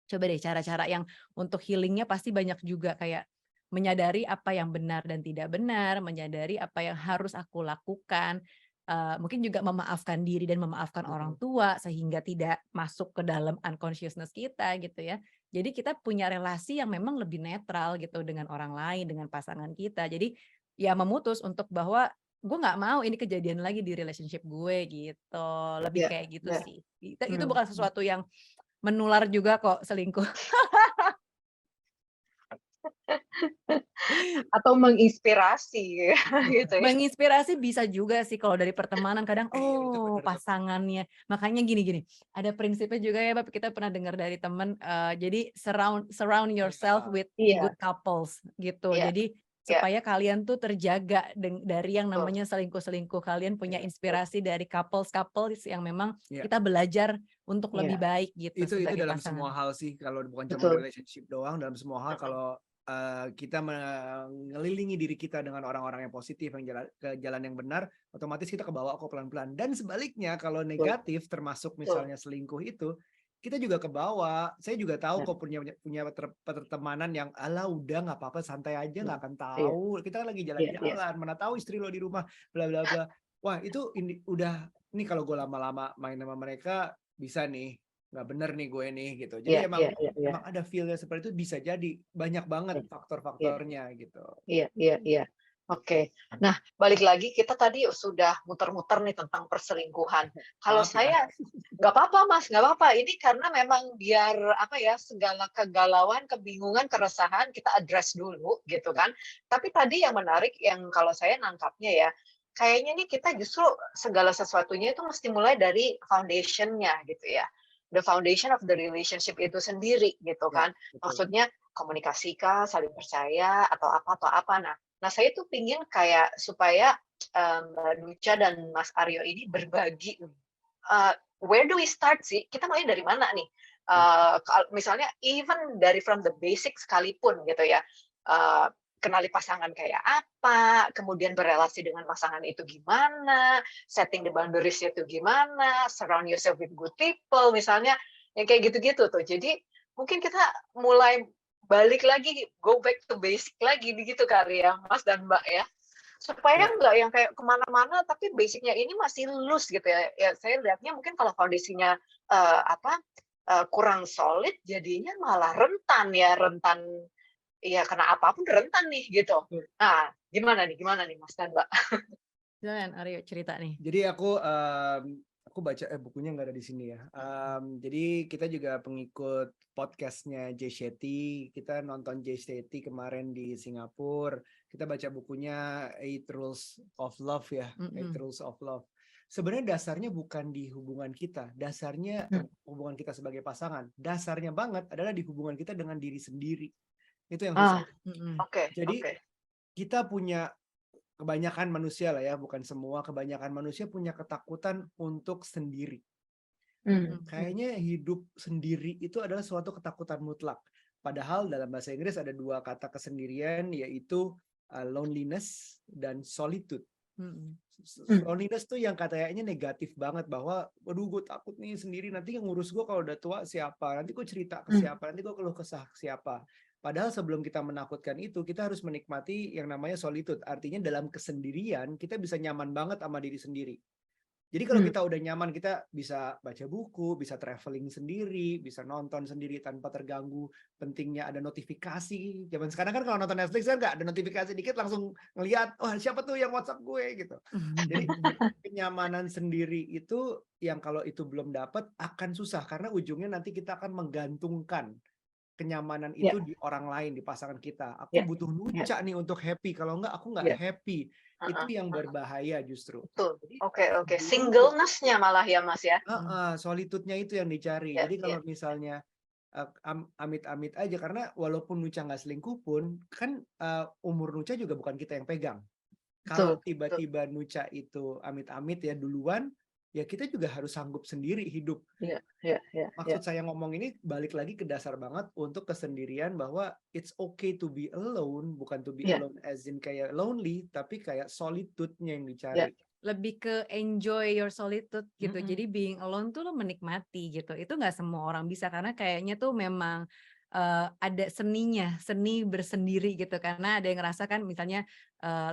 coba deh cara-cara yang untuk healingnya pasti banyak juga, kayak menyadari apa yang benar dan tidak benar, menyadari apa yang harus aku lakukan, mungkin juga memaafkan diri dan memaafkan orang tua sehingga tidak masuk ke dalam unconsciousness kita gitu ya. Jadi kita punya relasi yang memang lebih netral gitu dengan orang lain, dengan pasangan kita. Jadi ya memutus untuk bahwa gue nggak mau ini kejadian lagi di relationship gue gitu. Lebih Iya, kayak gitu iya. sih. Itu Hmm. bukan sesuatu yang menular juga kok selingkuh. Atau menginspirasi gitu ya. Menginspirasi bisa juga sih kalau dari pertemanan kadang, Iya, itu oh benar tuh. pasangannya. Makanya gini-gini, ada prinsipnya juga ya Bab, kita pernah dengar dari teman, jadi surround yourself Iya. with Iya, good couples gitu. iya, Jadi iya, supaya kalian tuh terjaga dari yang betul. namanya selingkuh-selingkuh. Kalian punya Iya. inspirasi dari couples yang memang Iya. kita belajar untuk lebih Iya, baik gitu Itu sebagai dalam pasangan. semua hal sih, kalau bukan cuma betul. relationship doang, dalam semua hal Mm-mm. kalau kita mengelilingi diri kita dengan orang-orang yang positif, yang ke jalan yang benar, otomatis kita kebawa kok pelan-pelan. Dan sebaliknya kalau Betul, negatif, termasuk betul. misalnya selingkuh itu, kita juga kebawa. Saya juga tahu Ya. kok punya pertemanan yang ala udah nggak apa-apa, santai aja, nggak akan Iya, tahu. Kita lagi iya, iya. jalan-jalan, mana tahu istri lo di rumah, bla bla bla. Wah itu ini kalau gue lama-lama main sama mereka bisa nih, nggak bener nih gue nih gitu. Jadi Iya, emang iya, iya, iya. emang ada feel-nya seperti itu, bisa jadi banyak banget Iya, faktor-faktornya gitu. iya, iya, iya. Oke. Nah, balik lagi kita tadi sudah muter-muter nih tentang perselingkuhan. Kalau Maaf ya. saya nggak apa-apa, Mas, nggak apa-apa. Ini karena memang biar apa ya, segala kegalauan, kebingungan, keresahan kita address dulu gitu kan. Tapi tadi yang menarik yang kalau saya nangkapnya ya, kayaknya nih kita justru segala sesuatunya itu mesti mulai dari foundation-nya gitu ya. The foundation of the relationship itu sendiri gitu Ya, kan. betul. Maksudnya komunikasi kah, saling percaya atau apa. Nah, saya tuh pingin kayak supaya Mbak Nucha dan Mas Aryo ini berbagi, where do we start sih? Kita mulai dari mana nih? Misalnya even dari from the basic sekalipun gitu ya, kenali pasangan kayak apa, kemudian berelasi dengan pasangan itu gimana, setting the boundaries itu gimana, surround yourself with good people misalnya, yang kayak gitu-gitu tuh. Jadi mungkin kita mulai balik lagi, go back to basic lagi begitu kali ya, Mas dan Mbak ya. Supaya Ya. nggak yang kayak kemana-mana, tapi basicnya ini masih loose gitu ya. Ya saya lihatnya mungkin kalau kondisinya kurang solid, jadinya malah rentan ya kena apapun rentan nih gitu. Nah, gimana nih Mas dan Mbak? Silakan Aryo cerita nih. Jadi aku baca bukunya nggak ada di sini ya. Jadi kita juga pengikut podcastnya Jay Shetty. Kita nonton Jay Shetty kemarin di Singapura. Kita baca bukunya Eight Rules of Love ya. Eight Rules of Love. Sebenarnya dasarnya bukan di hubungan kita. Dasarnya hubungan kita sebagai pasangan. Dasarnya banget adalah di hubungan kita dengan diri sendiri. Itu yang susah. Oke. Jadi kita punya kebanyakan manusia lah ya, bukan semua, kebanyakan manusia punya ketakutan untuk sendiri. Kayaknya hidup sendiri itu adalah suatu ketakutan mutlak. Padahal dalam bahasa Inggris ada 2 kata kesendirian, yaitu loneliness dan solitude. Loneliness tuh yang kayaknya negatif banget, bahwa waduh gue takut nih sendiri, nanti yang ngurus gue kalau udah tua siapa, nanti gue cerita ke siapa, nanti gue keluh kesah ke siapa. Padahal sebelum kita menakutkan itu, kita harus menikmati yang namanya solitude. Artinya dalam kesendirian kita bisa nyaman banget sama diri sendiri. Jadi kalau kita udah nyaman, kita bisa baca buku, bisa traveling sendiri, bisa nonton sendiri tanpa terganggu. Pentingnya ada notifikasi. Zaman sekarang kan kalau nonton Netflix kan nggak ada notifikasi dikit langsung ngelihat, oh siapa tuh yang WhatsApp gue gitu. Jadi kenyamanan sendiri itu yang kalau itu belum dapat akan susah, karena ujungnya nanti kita akan menggantungkan kenyamanan itu di orang lain, di pasangan kita. Aku butuh Nucha nih untuk happy, kalau enggak aku nggak happy. Itu yang berbahaya justru. Betul. Oke. Singleness-nya malah ya Mas ya. Solitude-nya itu yang dicari. Jadi kalau misalnya amit-amit aja, karena walaupun Nucha nggak selingkuh pun kan umur Nucha juga bukan kita yang pegang. Kalau tiba-tiba Nucha itu amit-amit ya duluan, ya kita juga harus sanggup sendiri hidup. Maksud saya ngomong ini balik lagi ke dasar banget untuk kesendirian, bahwa it's okay to be alone, bukan to be alone as in kayak lonely, tapi kayak solitude-nya yang dicari. Lebih ke enjoy your solitude gitu. Jadi being alone tuh lo menikmati gitu. Itu nggak semua orang bisa, karena kayaknya tuh memang ada seninya, seni bersendiri gitu. Karena ada yang ngerasa kan misalnya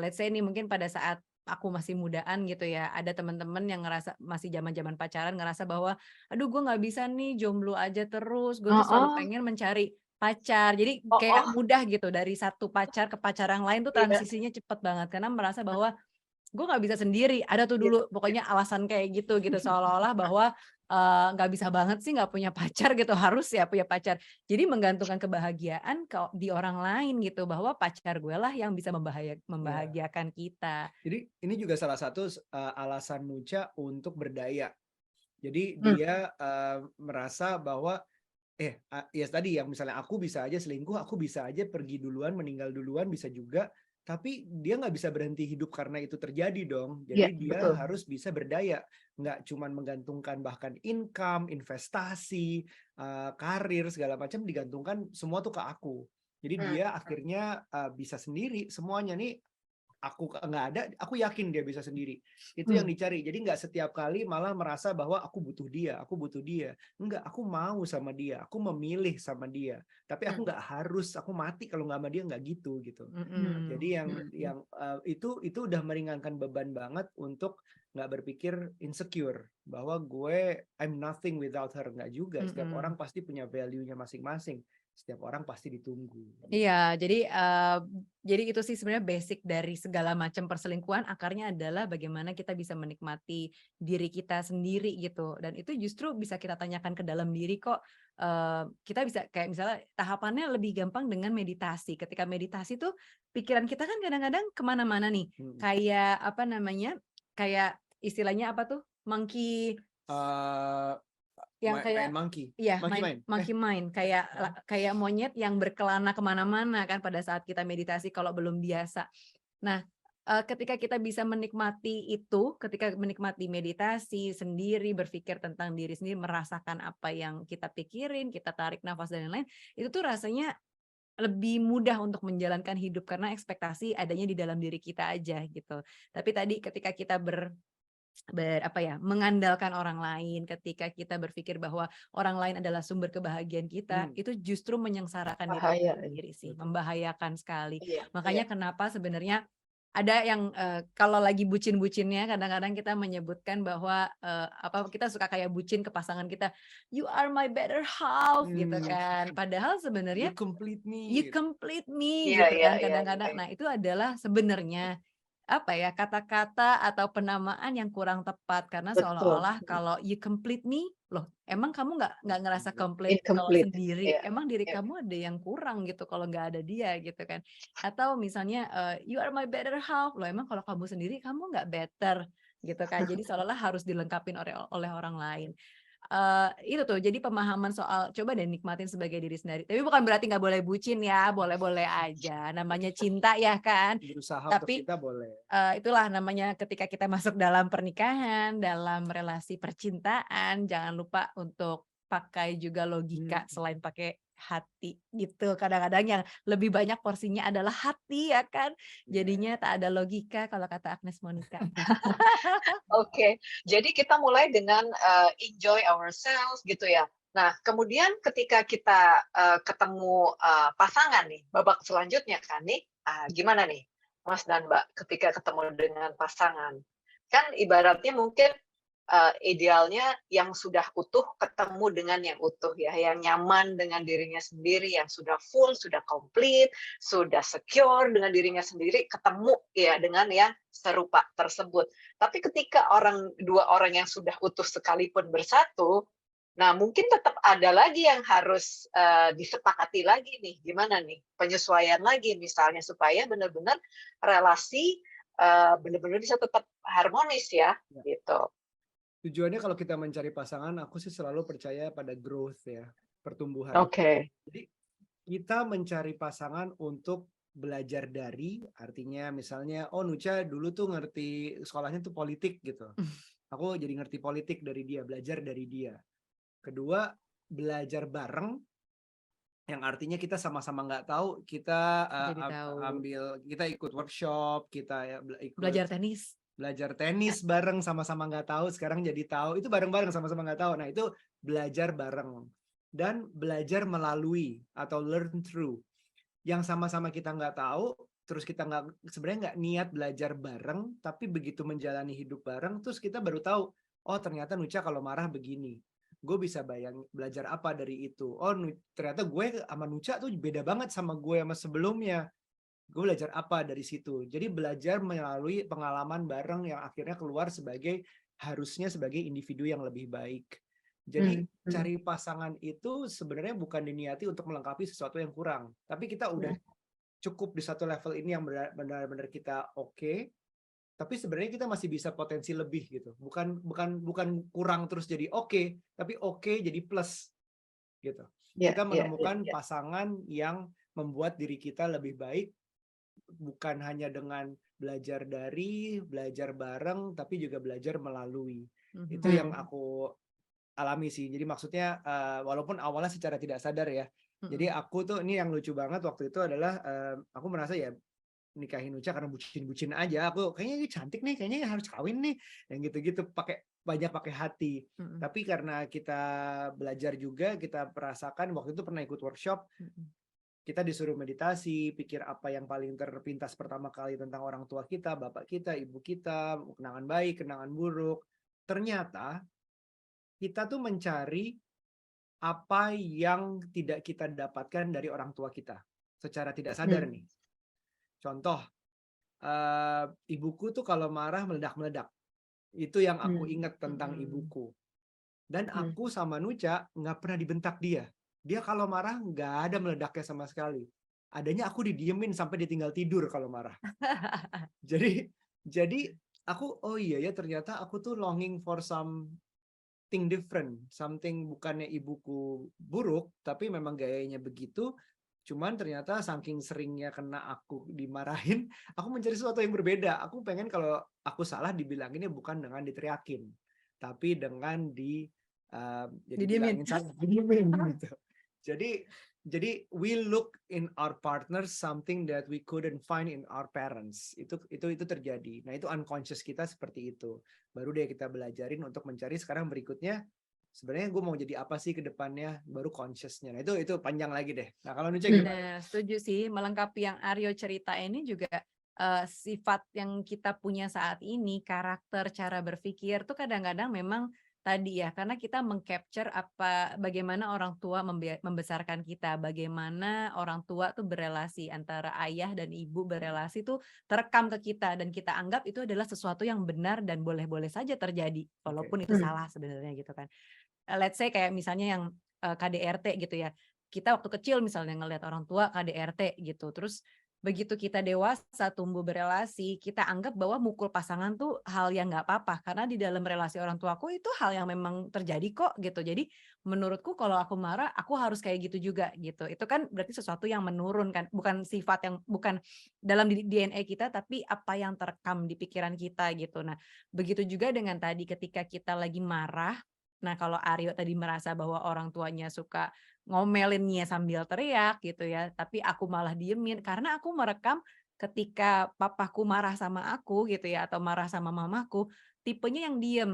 let's say nih mungkin pada saat aku masih mudaan gitu ya, ada teman-teman yang ngerasa masih zaman-zaman pacaran ngerasa bahwa aduh gue nggak bisa nih jomblo aja terus, gue tuh selalu pengen mencari pacar. Jadi kayak mudah gitu dari satu pacar ke pacar yang lain tuh transisinya cepet banget, karena merasa bahwa gue nggak bisa sendiri. Ada tuh dulu pokoknya alasan kayak gitu seolah-olah bahwa nggak bisa banget sih nggak punya pacar gitu, harus ya punya pacar. Jadi menggantungkan kebahagiaan di orang lain gitu, bahwa pacar gue lah yang bisa membahagiakan kita. Jadi ini juga salah satu alasan Nucha untuk berdaya. Jadi dia merasa bahwa ya tadi yang misalnya aku bisa aja selingkuh, aku bisa aja pergi duluan, meninggal duluan, bisa juga. Tapi dia nggak bisa berhenti hidup karena itu terjadi dong. Jadi dia harus bisa berdaya. Nggak cuma menggantungkan bahkan income, investasi, karir, segala macam digantungkan semua tuh ke aku. Jadi dia akhirnya bisa sendiri semuanya nih. Aku nggak ada, aku yakin dia bisa sendiri. Itu yang dicari. Jadi nggak setiap kali malah merasa bahwa aku butuh dia. Enggak, aku mau sama dia, aku memilih sama dia. Tapi aku nggak harus, aku mati kalau nggak sama dia, nggak gitu. Jadi yang itu udah meringankan beban banget untuk nggak berpikir insecure bahwa I'm nothing without her. Nggak juga. Setiap orang pasti punya value-nya masing-masing. Setiap orang pasti ditunggu. Iya, jadi itu sih sebenarnya basic dari segala macam perselingkuhan, akarnya adalah bagaimana kita bisa menikmati diri kita sendiri gitu. Dan itu justru bisa kita tanyakan ke dalam diri kok. Kita bisa kayak misalnya tahapannya lebih gampang dengan meditasi. Ketika meditasi tuh pikiran kita kan kadang-kadang kemana-mana nih. Kayak apa namanya? Kayak istilahnya apa tuh? Monkey yang kayak monkey. Iya, monkey mind, kayak monyet yang berkelana kemana-mana kan pada saat kita meditasi kalau belum biasa. Nah, ketika kita bisa menikmati itu, ketika menikmati meditasi sendiri, berpikir tentang diri sendiri, merasakan apa yang kita pikirin, kita tarik nafas dan lain-lain, itu tuh rasanya lebih mudah untuk menjalankan hidup karena ekspektasi adanya di dalam diri kita aja gitu. Tapi tadi ketika kita mengandalkan orang lain, ketika kita berpikir bahwa orang lain adalah sumber kebahagiaan kita, itu justru menyengsarakan diri sendiri sih, membahayakan sekali. Makanya kenapa sebenarnya ada yang kalau lagi bucin-bucinnya kadang-kadang kita menyebutkan bahwa kita suka kayak bucin ke pasangan kita, you are my better half gitu kan. Padahal sebenarnya You complete me gitu kan kadang-kadang. Nah, itu adalah sebenarnya kata-kata atau penamaan yang kurang tepat, karena seolah-olah kalau you complete me, loh emang kamu nggak ngerasa complete kalau sendiri, emang diri kamu ada yang kurang gitu kalau nggak ada dia gitu kan. Atau misalnya you are my better half, loh emang kalau kamu sendiri kamu nggak better gitu kan. Jadi seolah-olah harus dilengkapin oleh orang lain. itu tuh jadi pemahaman soal coba deh nikmatin sebagai diri sendiri. Tapi bukan berarti nggak boleh bucin ya, boleh-boleh aja. Namanya cinta ya kan. Berusaha untuk Tapi kita boleh. itulah namanya ketika kita masuk dalam pernikahan, dalam relasi percintaan, jangan lupa untuk pakai juga logika selain pakai hati gitu. Kadang-kadang yang lebih banyak porsinya adalah hati ya kan. Jadinya tak ada logika kalau kata Agnes Monica. Oke, jadi kita mulai dengan enjoy ourselves gitu ya. Nah, kemudian ketika kita ketemu pasangan nih, babak selanjutnya kan nih, gimana nih, Mas dan Mbak, ketika ketemu dengan pasangan? Kan ibaratnya mungkin idealnya yang sudah utuh ketemu dengan yang utuh ya, yang nyaman dengan dirinya sendiri, yang sudah full, sudah komplit, sudah secure dengan dirinya sendiri, ketemu ya dengan yang serupa tersebut. Tapi ketika dua orang yang sudah utuh sekalipun bersatu, nah mungkin tetap ada lagi yang harus disepakati lagi nih, gimana nih penyesuaian lagi misalnya supaya benar-benar relasi benar-benar bisa tetap harmonis ya, gitu. Tujuannya kalau kita mencari pasangan, aku sih selalu percaya pada growth ya, pertumbuhan. Oke. Jadi kita mencari pasangan untuk belajar dari, artinya misalnya, oh Nucha dulu tuh ngerti sekolahnya tuh politik gitu. Aku jadi ngerti politik dari dia, belajar dari dia. Kedua, belajar bareng, yang artinya kita sama-sama nggak tahu, kita Jadi tahu. kita ikut workshop, kita ikut Belajar tenis bareng, sama-sama nggak tahu, sekarang jadi tahu, itu bareng-bareng sama-sama nggak tahu. Nah itu belajar bareng. Dan belajar melalui atau learn through. Yang sama-sama kita nggak tahu, terus kita sebenarnya nggak niat belajar bareng, tapi begitu menjalani hidup bareng, terus kita baru tahu, oh ternyata Nucha kalau marah begini. Gue bisa belajar apa dari itu. Oh ternyata gue sama Nucha tuh beda banget sama gue sama sebelumnya. Gue belajar apa dari situ. Jadi belajar melalui pengalaman bareng yang akhirnya keluar harusnya sebagai individu yang lebih baik. Jadi cari pasangan itu sebenarnya bukan diniati untuk melengkapi sesuatu yang kurang. Tapi kita udah cukup di satu level ini yang benar-benar kita oke. Tapi sebenarnya kita masih bisa potensi lebih gitu. Bukan kurang terus jadi oke, tapi oke jadi plus gitu. Kita menemukan pasangan yang membuat diri kita lebih baik, bukan hanya dengan belajar bareng, tapi juga belajar melalui. Itu yang aku alami sih. Jadi maksudnya walaupun awalnya secara tidak sadar ya. Jadi aku tuh, ini yang lucu banget waktu itu adalah aku merasa ya nikahin Nucha karena bucin-bucin aja. Aku kayaknya ini cantik nih, kayaknya harus kawin nih. Yang gitu-gitu banyak pakai hati. Tapi karena kita belajar juga, kita merasakan waktu itu pernah ikut workshop. Kita disuruh meditasi, pikir apa yang paling terpintas pertama kali tentang orang tua kita, bapak kita, ibu kita, kenangan baik, kenangan buruk. Ternyata kita tuh mencari apa yang tidak kita dapatkan dari orang tua kita secara tidak sadar nih. Contoh, ibuku tuh kalau marah meledak-meledak. Itu yang aku ingat tentang ibuku. Dan aku sama Nucha nggak pernah dibentak dia. Dia kalau marah nggak ada meledaknya sama sekali. Adanya aku didiemin sampai ditinggal tidur kalau marah. Jadi aku, oh iya ya ternyata aku tuh longing for something different. Something bukannya ibuku buruk, tapi memang gayanya begitu. Cuman ternyata saking seringnya kena aku dimarahin, aku mencari sesuatu yang berbeda. Aku pengen kalau aku salah dibilanginnya bukan dengan diteriakin, tapi dengan didiemin gitu. Jadi we look in our partners something that we couldn't find in our parents. Itu terjadi. Nah, itu unconscious kita seperti itu. Baru deh kita belajarin untuk mencari sekarang berikutnya. Sebenarnya gue mau jadi apa sih ke depannya, baru conscious-nya. Nah, itu panjang lagi deh. Nah, kalau Nucha gimana? Setuju sih, melengkapi yang Aryo cerita ini juga sifat yang kita punya saat ini, karakter, cara berpikir tuh kadang-kadang memang tadi ya, karena kita mengcapture bagaimana orang tua membesarkan kita, bagaimana orang tua tuh berelasi antara ayah dan ibu berelasi tuh terekam ke kita dan kita anggap itu adalah sesuatu yang benar dan boleh-boleh saja terjadi, walaupun itu salah sebenarnya gitu kan. Let's say kayak misalnya yang KDRT gitu ya, kita waktu kecil misalnya ngelihat orang tua KDRT gitu, terus begitu kita dewasa tumbuh berelasi, kita anggap bahwa mukul pasangan tuh hal yang nggak apa-apa karena di dalam relasi orang tuaku itu hal yang memang terjadi kok gitu. Jadi menurutku kalau aku marah aku harus kayak gitu juga gitu. Itu kan berarti sesuatu yang menurun kan, bukan sifat yang bukan dalam DNA kita tapi apa yang terekam di pikiran kita gitu. Nah, begitu juga dengan tadi ketika kita lagi marah. Nah, kalau Aryo tadi merasa bahwa orang tuanya suka ngomelinnya sambil teriak gitu ya, tapi aku malah diemin karena aku merekam ketika papaku marah sama aku gitu ya atau marah sama mamaku, tipenya yang diem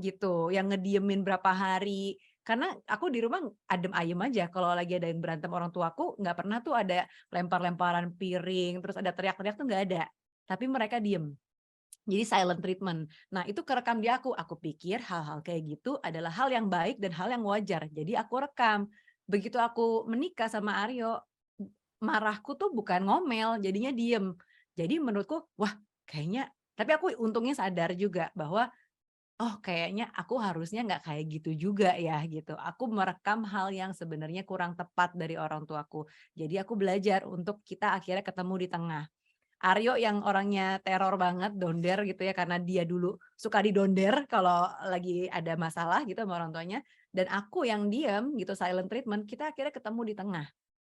gitu, yang ngediemin berapa hari. Karena aku di rumah adem ayem aja kalau lagi ada yang berantem orang tuaku nggak pernah tuh ada lempar-lemparan piring, terus ada teriak-teriak tuh nggak ada. Tapi mereka diem. Jadi silent treatment. Nah, itu kerekam di aku. Aku pikir hal-hal kayak gitu adalah hal yang baik dan hal yang wajar. Jadi aku rekam. Begitu aku menikah sama Aryo, marahku tuh bukan ngomel, jadinya diem. Jadi menurutku, wah kayaknya, tapi aku untungnya sadar juga bahwa, oh kayaknya aku harusnya nggak kayak gitu juga ya gitu. Aku merekam hal yang sebenarnya kurang tepat dari orang tuaku. Jadi aku belajar untuk kita akhirnya ketemu di tengah. Aryo yang orangnya teror banget, donder gitu ya, karena dia dulu suka didonder kalau lagi ada masalah gitu sama orang tuanya, dan aku yang diem gitu, silent treatment, kita akhirnya ketemu di tengah.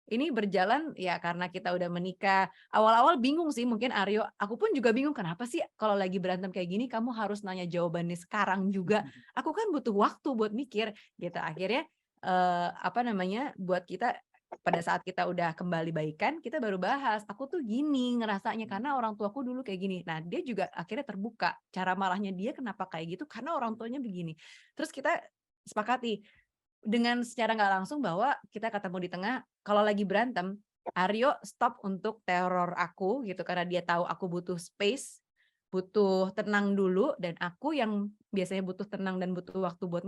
Ini berjalan ya karena kita udah menikah, awal-awal bingung sih mungkin Aryo, aku pun juga bingung kenapa sih kalau lagi berantem kayak gini kamu harus nanya jawabannya sekarang juga, aku kan butuh waktu buat mikir gitu. Akhirnya, apa namanya, buat kita pada saat kita udah kembali baikan, kita baru bahas, "Aku tuh gini ngerasanya karena orang tuaku dulu kayak gini." Nah, dia juga akhirnya terbuka, cara marahnya dia kenapa kayak gitu, karena orang tuanya begini. Terus kita sepakati, dengan secara nggak langsung bahwa kita ketemu di tengah, kalau lagi berantem, Aryo stop untuk teror aku gitu, karena dia tahu aku butuh space, butuh tenang dulu, dan aku yang biasanya butuh tenang dan butuh waktu buat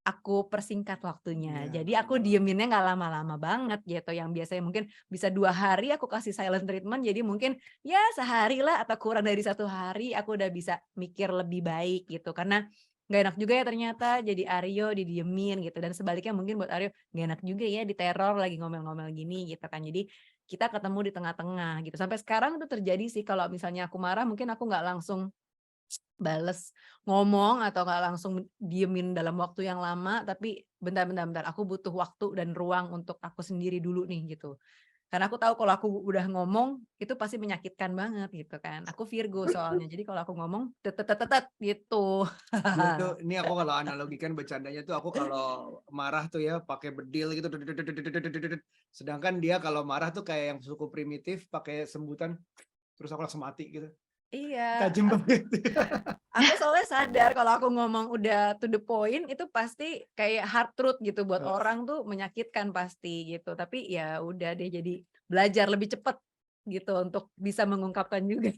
aku persingkat waktunya. Iya. Jadi aku dieminnya nggak lama-lama banget gitu, yang biasanya mungkin bisa 2 hari aku kasih silent treatment, jadi mungkin ya sehari lah atau kurang dari 1 hari aku udah bisa mikir lebih baik gitu. Karena nggak enak juga ya ternyata jadi Aryo didiemin gitu, dan sebaliknya mungkin buat Aryo nggak enak juga ya diteror lagi ngomel-ngomel gini gitu kan. Jadi kita ketemu di tengah-tengah gitu. Sampai sekarang itu terjadi sih kalau misalnya aku marah mungkin aku nggak langsung bales ngomong atau nggak langsung diemin dalam waktu yang lama, tapi bentar bentar bentar, aku butuh waktu dan ruang untuk aku sendiri dulu nih gitu. Karena aku tahu kalau aku udah ngomong itu pasti menyakitkan banget gitu kan. Aku Virgo soalnya, jadi kalau aku ngomong gitu. Dia tuh, ini aku kalau analogikan bercandanya tuh aku kalau marah tuh ya pakai bedil gitu. Sedangkan dia kalau marah tuh kayak yang suku primitif pakai sembutan terus aku langsung mati gitu. Iya, Tajam banget. aku soalnya sadar kalau aku ngomong udah to the point itu pasti kayak hard truth gitu buat orang tuh menyakitkan pasti gitu. Tapi ya udah deh jadi belajar lebih cepet gitu untuk bisa mengungkapkan juga.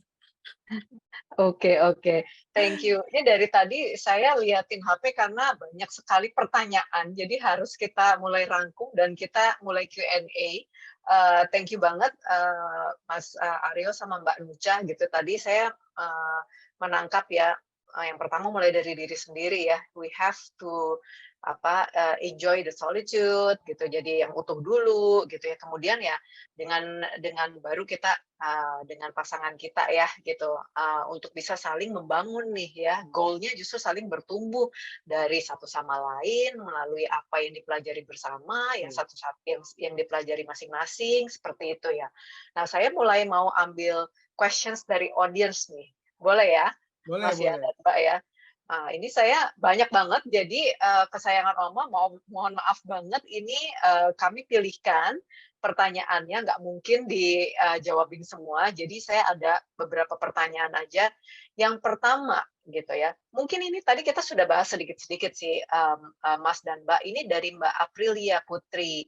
Oke, oke. Thank you. Ini dari tadi saya liatin HP karena banyak sekali pertanyaan, jadi harus kita mulai rangkum dan kita mulai Q&A. Thank you banget, Mas Aryo sama Mbak Nucha gitu. Tadi saya menangkap ya, yang pertama mulai dari diri sendiri ya. We have to enjoy the solitude gitu. Jadi yang utuh dulu gitu ya. Kemudian ya dengan baru kita dengan pasangan kita ya gitu untuk bisa saling membangun nih ya, goalnya justru saling bertumbuh dari satu sama lain melalui apa yang dipelajari bersama, yang dipelajari masing-masing seperti itu ya. Nah, saya mulai mau ambil questions dari audience nih, boleh ya? Boleh, Mas ya boleh. dan Mbak ya. Nah, ini saya banyak banget, jadi kesayangan Oma mohon maaf banget ini kami pilihkan pertanyaannya, nggak mungkin dijawabin semua, jadi saya ada beberapa pertanyaan aja. Yang pertama gitu ya, mungkin ini tadi kita sudah bahas sedikit-sedikit sih Mas dan Mbak, ini dari Mbak Aprilia Putri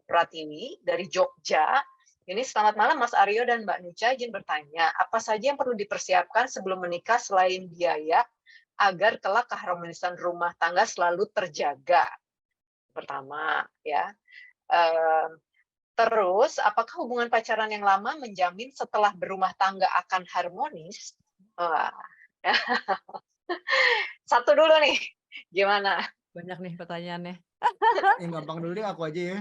Pratiwi dari Jogja. Ini selamat malam Mas Aryo dan Mbak Nucha, izin bertanya, apa saja yang perlu dipersiapkan sebelum menikah selain biaya agar kelak keharmonisan rumah tangga selalu terjaga? Pertama, ya. Terus, apakah hubungan pacaran yang lama menjamin setelah berumah tangga akan harmonis? Wah. Satu dulu nih, gimana? Banyak nih pertanyaannya. Yang gampang dulu deh aku aja ya.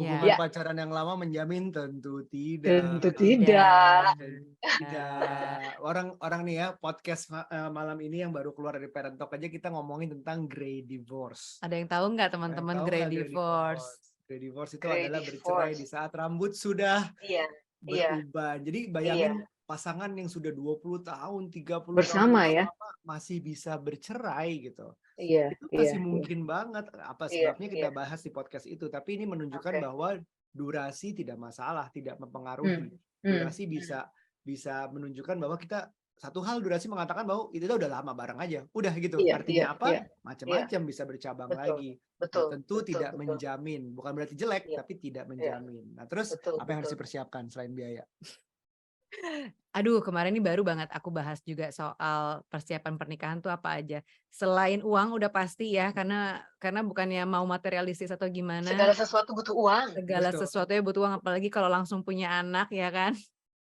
Hubungan Ya. pacaran yang lama menjamin tentu tidak. Tentu tidak. Tidak. Orang nih ya, podcast malam ini yang baru keluar dari Parent Talk aja kita ngomongin tentang grey divorce. Ada yang tahu nggak teman-teman Tahu grey nggak divorce? Grey divorce itu Grey adalah bercerai divorce. di saat rambut sudah Iya. berubah. Jadi bayangin pasangan yang sudah 20 tahun, 30 Bersama tahun ya. masih bisa bercerai gitu. Iya. Itu masih mungkin banget. Apa Iya, sebabnya kita bahas di podcast itu. Tapi ini menunjukkan Oke. bahwa durasi tidak masalah, tidak mempengaruhi. Durasi bisa menunjukkan bahwa kita satu hal durasi mengatakan bahwa itu udah lama bareng aja. Udah gitu. Iya, Artinya iya, apa? iya. Macam-macam bisa bercabang Betul, lagi. betul, Nah, tentu betul, tidak betul. menjamin. Bukan berarti jelek, Iya. tapi tidak menjamin. Nah, terus Betul, apa yang harus betul. dipersiapkan selain biaya? Aduh, kemarin ini baru banget aku bahas juga soal persiapan pernikahan tuh apa aja. Selain uang udah pasti ya, karena bukannya mau materialistis atau gimana. Segala sesuatu butuh uang. Segala sesuatunya butuh uang, apalagi kalau langsung punya anak ya kan.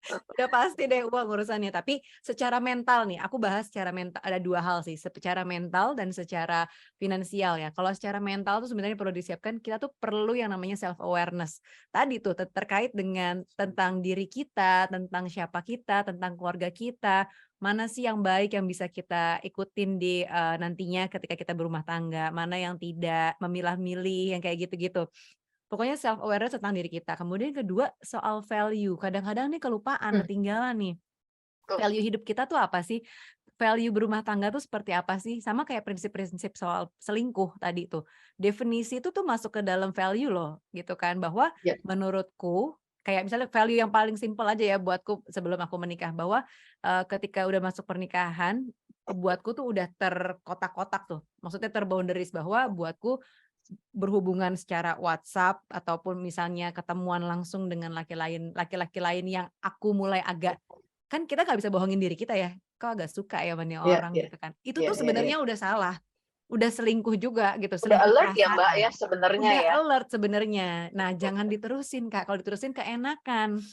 Udah pasti deh uang urusannya. Tapi secara mental nih, aku bahas secara mental, ada dua hal sih, secara mental dan secara finansial ya. Kalau secara mental tuh sebenarnya perlu disiapkan, kita tuh perlu yang namanya self awareness. Tadi tuh terkait dengan tentang diri kita, tentang siapa kita, tentang keluarga kita, mana sih yang baik yang bisa kita ikutin di nantinya ketika kita berumah tangga, mana yang tidak, memilah-milih yang kayak gitu-gitu. Pokoknya self awareness tentang diri kita. Kemudian kedua soal value. Kadang-kadang nih kelupaan, ketinggalan nih. Value hidup kita tuh apa sih? Value berumah tangga tuh seperti apa sih? Sama kayak prinsip-prinsip soal selingkuh tadi tuh. Definisi itu tuh masuk ke dalam value loh, gitu kan. Bahwa menurutku kayak misalnya value yang paling simpel aja ya buatku sebelum aku menikah, bahwa ketika udah masuk pernikahan, buatku tuh udah terkotak-kotak tuh. Maksudnya terboundaries, bahwa buatku berhubungan secara WhatsApp ataupun misalnya ketemuan langsung dengan laki-laki lain yang aku mulai agak, kan kita nggak bisa bohongin diri kita ya, kok agak suka ya sama nih orang gitu kan. Itu tuh sebenarnya udah salah, udah selingkuh juga gitu, Udah selingkuh alert ya Mbak perasaan. ya sebenarnya Udah ya. alert sebenarnya. Nah, jangan diterusin Kak. Kalau diterusin keenakan.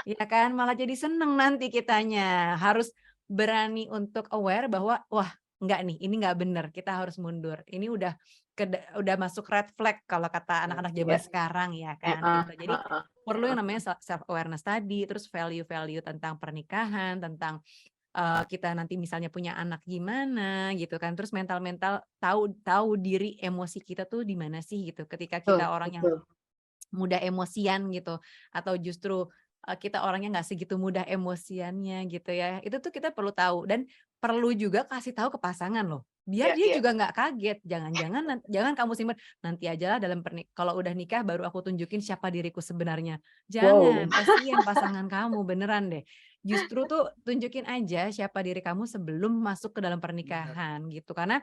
Ya kan, malah jadi seneng nanti kitanya. Harus berani untuk aware bahwa wah, enggak nih, ini enggak bener, kita harus mundur. Ini udah masuk red flag kalau kata anak-anak zaman sekarang ya kan gitu. Jadi perlu yang namanya self awareness tadi, terus value-value tentang pernikahan, tentang kita nanti misalnya punya anak gimana gitu kan, terus mental tahu diri, emosi kita tuh di mana sih gitu, ketika kita orang yang mudah emosian gitu, atau justru kita orangnya nggak segitu mudah emosiannya gitu ya, itu tuh kita perlu tahu dan perlu juga kasih tahu ke pasangan loh, biar dia juga nggak kaget. Jangan kamu simpen, nanti aja lah kalau udah nikah baru aku tunjukin siapa diriku sebenarnya. Jangan, kasihan pasangan kamu beneran deh. Justru tuh tunjukin aja siapa diri kamu sebelum masuk ke dalam pernikahan gitu. Karena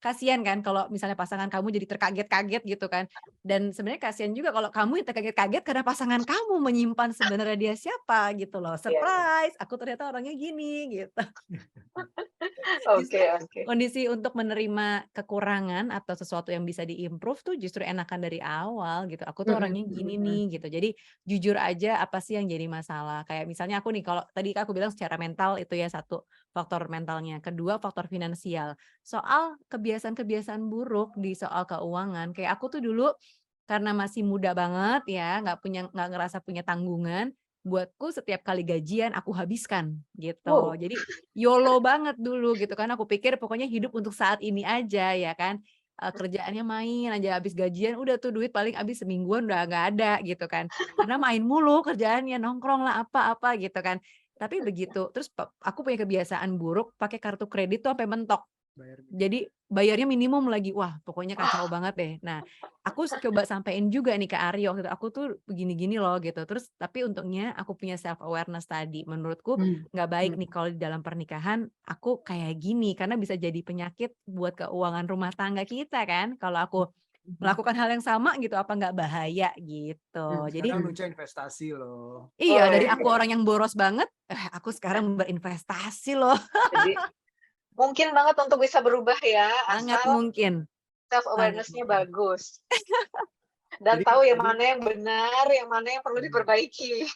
kasihan kan kalau misalnya pasangan kamu jadi terkaget-kaget gitu kan. Dan sebenarnya kasihan juga kalau kamu yang terkaget-kaget karena pasangan kamu menyimpan sebenarnya dia siapa gitu loh. Surprise, aku ternyata orangnya gini gitu. Kondisi untuk menerima kekurangan atau sesuatu yang bisa diimprove tuh justru enakan dari awal gitu. Aku tuh orangnya gini nih gitu. Jadi jujur aja apa sih yang jadi masalah. Kayak misalnya aku nih, kalau tadi aku bilang secara mental itu ya satu faktor mentalnya. Kedua faktor finansial. Soal kebiasaan-kebiasaan buruk di soal keuangan. Kayak aku tuh dulu karena masih muda banget ya, nggak ngerasa punya tanggungan. Buatku setiap kali gajian aku habiskan gitu. Jadi YOLO banget dulu gitu kan. Aku pikir pokoknya hidup untuk saat ini aja ya kan. Kerjaannya main aja, habis gajian udah tuh duit paling habis semingguan udah nggak ada gitu kan. Karena main mulu kerjaannya, nongkrong lah apa-apa gitu kan. Tapi begitu, terus aku punya kebiasaan buruk pakai kartu kredit tuh sampai mentok. Jadi bayarnya minimum lagi. Wah, pokoknya kacau banget deh. Nah, aku coba sampein juga nih ke Aryo gitu. Aku tuh begini-gini loh gitu. Terus tapi untungnya aku punya self awareness tadi. Menurutku nggak baik nih kalau di dalam pernikahan aku kayak gini, karena bisa jadi penyakit buat keuangan rumah tangga kita kan. Kalau aku melakukan hal yang sama gitu, apa nggak bahaya gitu. Jadi Sekarang Nucha investasi loh. iya, dari aku orang yang boros banget, aku sekarang berinvestasi loh. Jadi mungkin banget untuk bisa berubah ya, Sangat asal mungkin. self awareness-nya bagus. Dan tahu yang mana yang benar, yang mana yang perlu diperbaiki.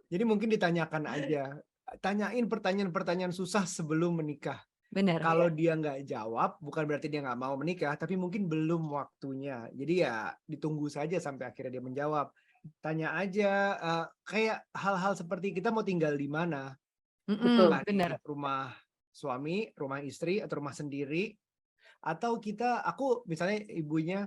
Jadi mungkin ditanyakan aja. Tanyain pertanyaan-pertanyaan susah sebelum menikah. Benar. Kalau dia nggak jawab, bukan berarti dia nggak mau menikah, tapi mungkin belum waktunya. Jadi ya ditunggu saja sampai akhirnya dia menjawab. Tanya aja, kayak hal-hal seperti kita mau tinggal di mana? Betul. Di Benar. rumah suami, rumah istri, atau rumah sendiri? Atau aku misalnya ibunya,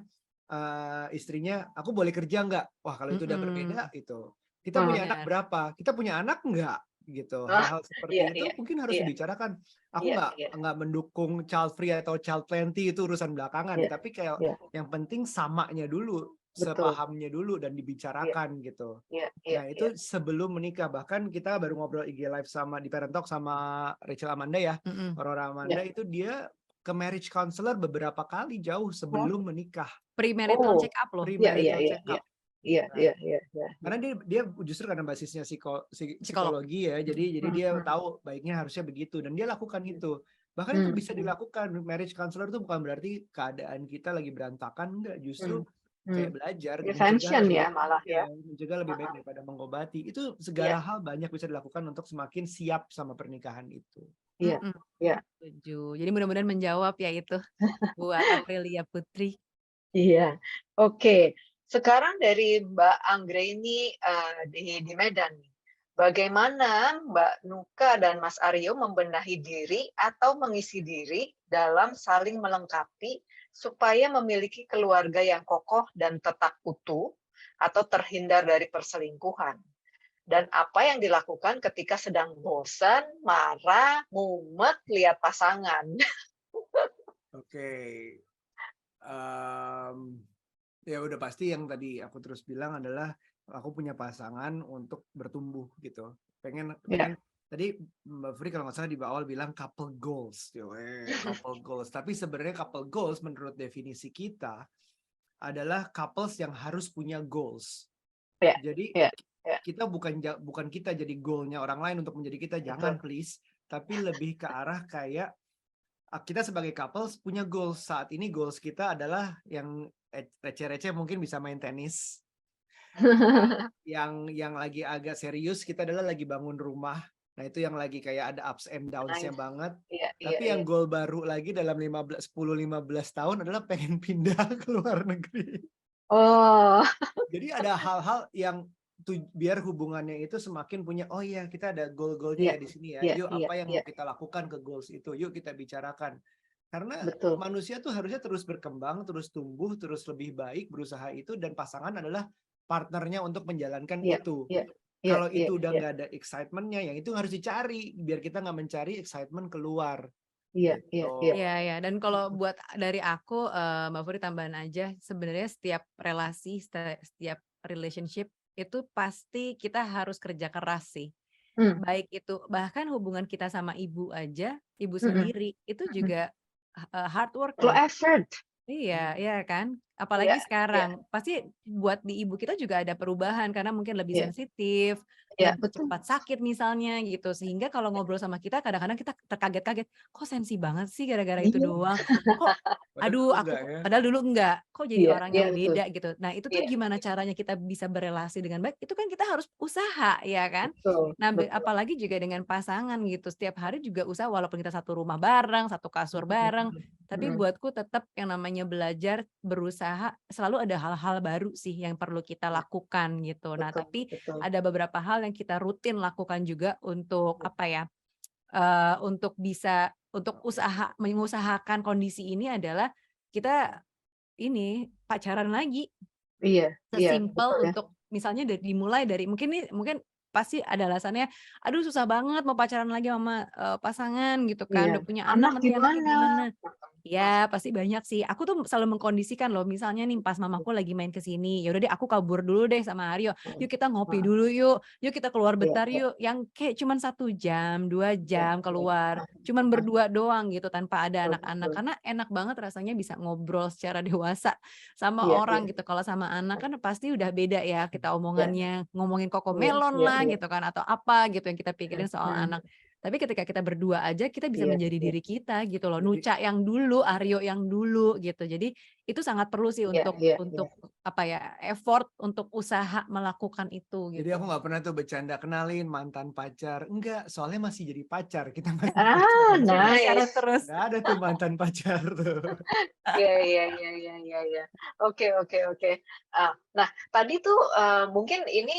istrinya, aku boleh kerja nggak? Wah kalau itu udah berbeda itu. Kita punya anak Benar. berapa? Kita punya anak nggak? Gitu. Ah, Hal-hal iya, seperti itu iya, mungkin harus iya, dibicarakan. Aku iya, iya, nggak mendukung child free atau child plenty, itu urusan belakangan. iya, Tapi kayak iya, yang penting samanya dulu, betul. sepahamnya dulu dan Iya, dibicarakan gitu. iya, iya, Nah iya. itu sebelum menikah. Bahkan kita baru ngobrol IG live sama di Parent Talk sama Rachel Amanda ya. Aurora Amanda itu dia ke marriage counselor beberapa kali jauh sebelum menikah. Premarital check up loh. Iya, iya, Premarital iya, check iya, up. iya, Nah, iya, iya, iya. karena dia justru karena basisnya Psikolog. psikologi ya, jadi dia tahu baiknya harusnya begitu dan dia lakukan itu. Bahkan itu bisa dilakukan. Marriage counselor itu bukan berarti keadaan kita lagi berantakan, enggak, justru kayak belajar Prevention ya malah ya. mencegah lebih baik daripada mengobati. Itu segala hal banyak bisa dilakukan untuk semakin siap sama pernikahan itu. Iya, iya. Setuju. Jadi mudah-mudahan menjawab ya itu buat Aprilia Putri. Iya. Oke. Sekarang dari Mbak Anggreni di Medan. Bagaimana Mbak Nuka dan Mas Aryo membenahi diri atau mengisi diri dalam saling melengkapi supaya memiliki keluarga yang kokoh dan tetap utuh atau terhindar dari perselingkuhan? Dan apa yang dilakukan ketika sedang bosan, marah, mumet, lihat pasangan? Oke. Ya udah pasti yang tadi aku terus bilang adalah aku punya pasangan untuk bertumbuh gitu. Pengen tadi Mbak Fri kalau nggak salah di awal bilang couple goals, couple goals. Tapi sebenarnya couple goals menurut definisi kita adalah couples yang harus punya goals. Jadi kita bukan kita jadi goalnya orang lain untuk menjadi kita, jangan please. Tapi lebih ke arah kayak kita sebagai couples punya goals. Saat ini goals kita adalah yang receh-receh mungkin bisa main tenis. Yang lagi agak serius kita adalah lagi bangun rumah. Nah itu yang lagi kayak ada ups and downs-nya banget. Tapi yang goal baru lagi dalam 10-15 tahun adalah pengen pindah ke luar negeri. Jadi ada hal-hal yang biar hubungannya itu semakin punya, oh iya kita ada goal-goalnya ya di sini ya. Yuk apa yang mau kita lakukan ke goals itu, yuk kita bicarakan. Karena manusia tuh harusnya terus berkembang, terus tumbuh, terus lebih baik, berusaha itu, dan pasangan adalah partnernya untuk menjalankan itu. Kalau itu udah nggak ada excitement-nya, yang itu harus dicari biar kita nggak mencari excitement keluar. Iya. Dan kalau buat dari aku, Mbak Furi tambahan aja, sebenarnya setiap relasi, setiap relationship itu pasti kita harus kerja keras sih. Baik itu bahkan hubungan kita sama ibu aja, ibu sendiri itu juga hard work loh. Effort. Iya kan? Apalagi sekarang pasti buat di ibu kita juga ada perubahan karena mungkin lebih sensitif, lebih cepat sakit misalnya gitu. Sehingga kalau ngobrol sama kita kadang-kadang kita terkaget-kaget, kok sensi banget sih gara-gara itu doang. Kok aduh aku padahal dulu enggak, kok jadi orang yang beda gitu. Nah, itu tuh gimana caranya kita bisa berelasi dengan baik? Itu kan kita harus usaha ya kan? Nah, apalagi juga dengan pasangan gitu. Setiap hari juga usaha walaupun kita satu rumah bareng, satu kasur bareng, tapi buatku tetap yang namanya belajar, berusaha, selalu ada hal-hal baru sih yang perlu kita lakukan gitu. Nah, tapi ada beberapa hal yang kita rutin lakukan juga untuk apa ya? Untuk bisa mengusahakan kondisi ini adalah kita ini pacaran lagi. Sesimpel untuk misalnya dimulai dari mungkin pasti ada alasannya, aduh susah banget mau pacaran lagi sama pasangan gitu kan, udah punya anak nanti anaknya gimana. Ya pasti banyak sih. Aku tuh selalu mengkondisikan loh, misalnya nih pas mamaku lagi main ke sini, ya udah deh aku kabur dulu deh sama Aryo. Yuk kita ngopi dulu yuk kita keluar bentar yuk. Yang kayak cuman 1 jam, 2 jam keluar. Cuman berdua doang gitu tanpa ada anak-anak. Karena enak banget rasanya bisa ngobrol secara dewasa sama orang gitu. Kalau sama anak kan pasti udah beda ya kita omongannya, ngomongin Cocomelon lah gitu kan atau apa gitu yang kita pikirin soal anak. Tapi ketika kita berdua aja kita bisa Iya, menjadi iya, diri kita gitu loh. Jadi Nucha yang dulu, Aryo yang dulu gitu. Jadi itu sangat perlu sih iya, iya, iya. untuk apa ya, effort untuk usaha melakukan itu Jadi gitu. aku nggak pernah tuh bercanda kenalin mantan pacar. Enggak, soalnya masih jadi pacar. Kita masih Ah, pacaran terus. Pacaran nice. terus. Nggak ada tuh mantan pacar tuh. Iya, iya, iya, iya, iya, iya. Oke, oke, oke. Nah, tadi tuh mungkin ini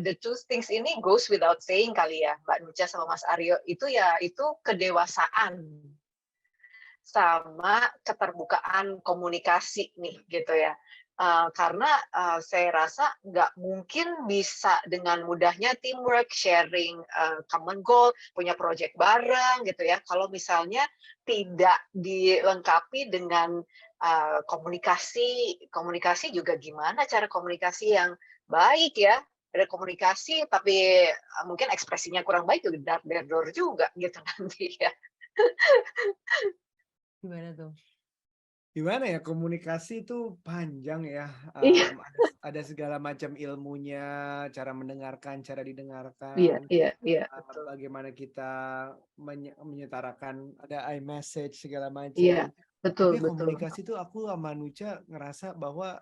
the two things ini goes without saying kali ya, Mbak Nucha sama Mas Aryo. Itu ya, itu kedewasaan sama keterbukaan komunikasi nih, gitu ya. Karena saya rasa nggak mungkin bisa dengan mudahnya teamwork, sharing common goal, punya project bareng gitu ya. Kalau misalnya tidak dilengkapi dengan komunikasi juga gimana cara komunikasi yang baik ya. Ada komunikasi tapi mungkin ekspresinya kurang baik juga dar juga gitu nanti ya. Gimana tuh? Gimana ya, komunikasi itu panjang ya. Iya, Ada segala macam ilmunya, cara mendengarkan, cara iya, didengarkan, iya, iya, betul. bagaimana kita menyetarakan, ada iMessage segala Iya, macam. betul, Tapi betul. komunikasi itu aku sama Nucha ngerasa bahwa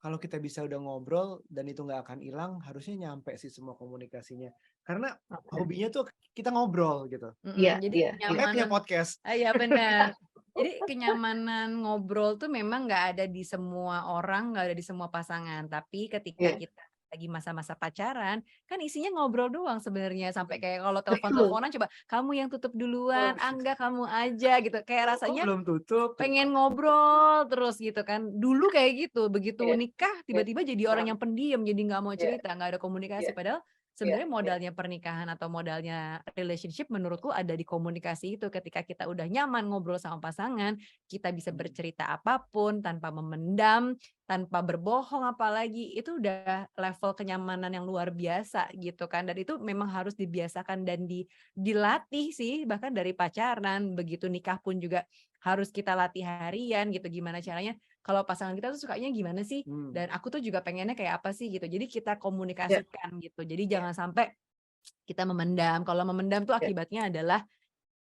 kalau kita bisa udah ngobrol dan itu nggak akan hilang, harusnya nyampe sih semua komunikasinya. Karena Oke. hobinya tuh kita ngobrol gitu. Iya, Jadi iya, iya. Makanya punya kenyamanan, podcast. iya benar. Jadi kenyamanan ngobrol tuh memang nggak ada di semua orang, nggak ada di semua pasangan. Tapi ketika Iya, kita lagi masa-masa pacaran, kan isinya ngobrol doang sebenarnya. Sampai kayak kalau betul. telepon-teleponan coba kamu yang tutup duluan, enggak kamu aja gitu. Kayak Kok rasanya belum tutup? pengen ngobrol terus gitu kan. Dulu kayak gitu, begitu Iya, nikah iya, tiba-tiba jadi orang yang pendiam, jadi nggak mau iya, cerita, nggak ada komunikasi. iya, Padahal iya, sebenarnya iya, modalnya pernikahan atau modalnya relationship menurutku ada di komunikasi itu. Ketika kita udah nyaman ngobrol sama pasangan, kita bisa bercerita apapun tanpa memendam, tanpa berbohong apalagi, itu udah level kenyamanan yang luar biasa gitu kan. Dan itu memang harus dibiasakan dan dilatih sih, bahkan dari pacaran, begitu nikah pun juga harus kita latih harian gitu, gimana caranya kalau pasangan kita tuh sukanya gimana sih, dan aku tuh juga pengennya kayak apa sih gitu. Jadi kita iya, komunikasikan gitu. Jadi iya, jangan sampai kita memendam. Kalau memendam tuh iya. akibatnya adalah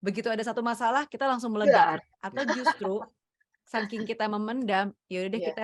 begitu ada satu masalah kita langsung meledak, Benar. atau justru saking kita memendam, ya udah deh Iya, kita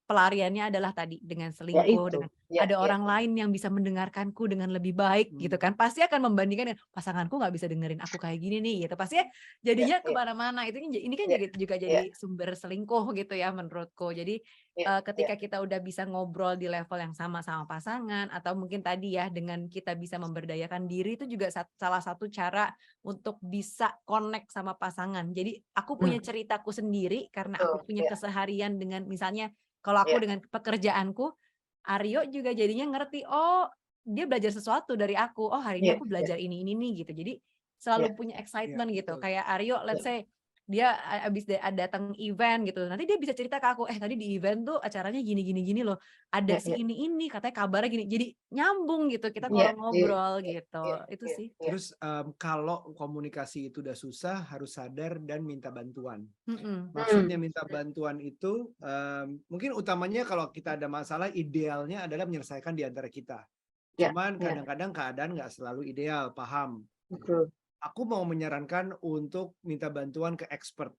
pelariannya adalah tadi dengan ya selingkuh, itu. dengan Iya, ada iya, orang lain yang bisa mendengarkanku dengan lebih baik gitu kan. Pasti akan membandingkan dengan pasanganku nggak bisa dengerin aku kayak gini nih gitu. Pasti iya, jadinya iya, kemana-mana. Ini kan iya, juga iya, jadi sumber selingkuh gitu ya menurutku. Jadi iya, iya. ketika kita udah bisa ngobrol di level yang sama sama pasangan, atau mungkin tadi ya dengan kita bisa memberdayakan diri, itu juga salah satu cara untuk bisa connect sama pasangan. Jadi aku punya ceritaku sendiri karena Betul. aku punya Iya, keseharian dengan misalnya kalau aku iya, dengan pekerjaanku, Aryo juga jadinya ngerti, oh dia belajar sesuatu dari aku, oh hari ini iya, aku iya, belajar ini nih gitu. Jadi iya, selalu punya Iya, excitement gitu. betul. Kayak Aryo let's say dia abis datang event gitu. Nanti dia bisa cerita ke aku, tadi di event tuh acaranya gini gini gini loh. Ada iya, si iya, ini katanya kabarnya gini. Jadi nyambung gitu kita iya, kalau iya, ngobrol iya, gitu. iya, Itu iya, sih. iya. Terus kalau komunikasi itu udah susah, harus sadar dan minta bantuan. Mm-mm. Maksudnya minta bantuan itu mungkin utamanya kalau kita ada masalah, idealnya adalah menyelesaikan di antara kita. Iya, Cuman iya, kadang-kadang keadaan nggak selalu ideal, paham. betul. Aku mau menyarankan untuk minta bantuan ke expert.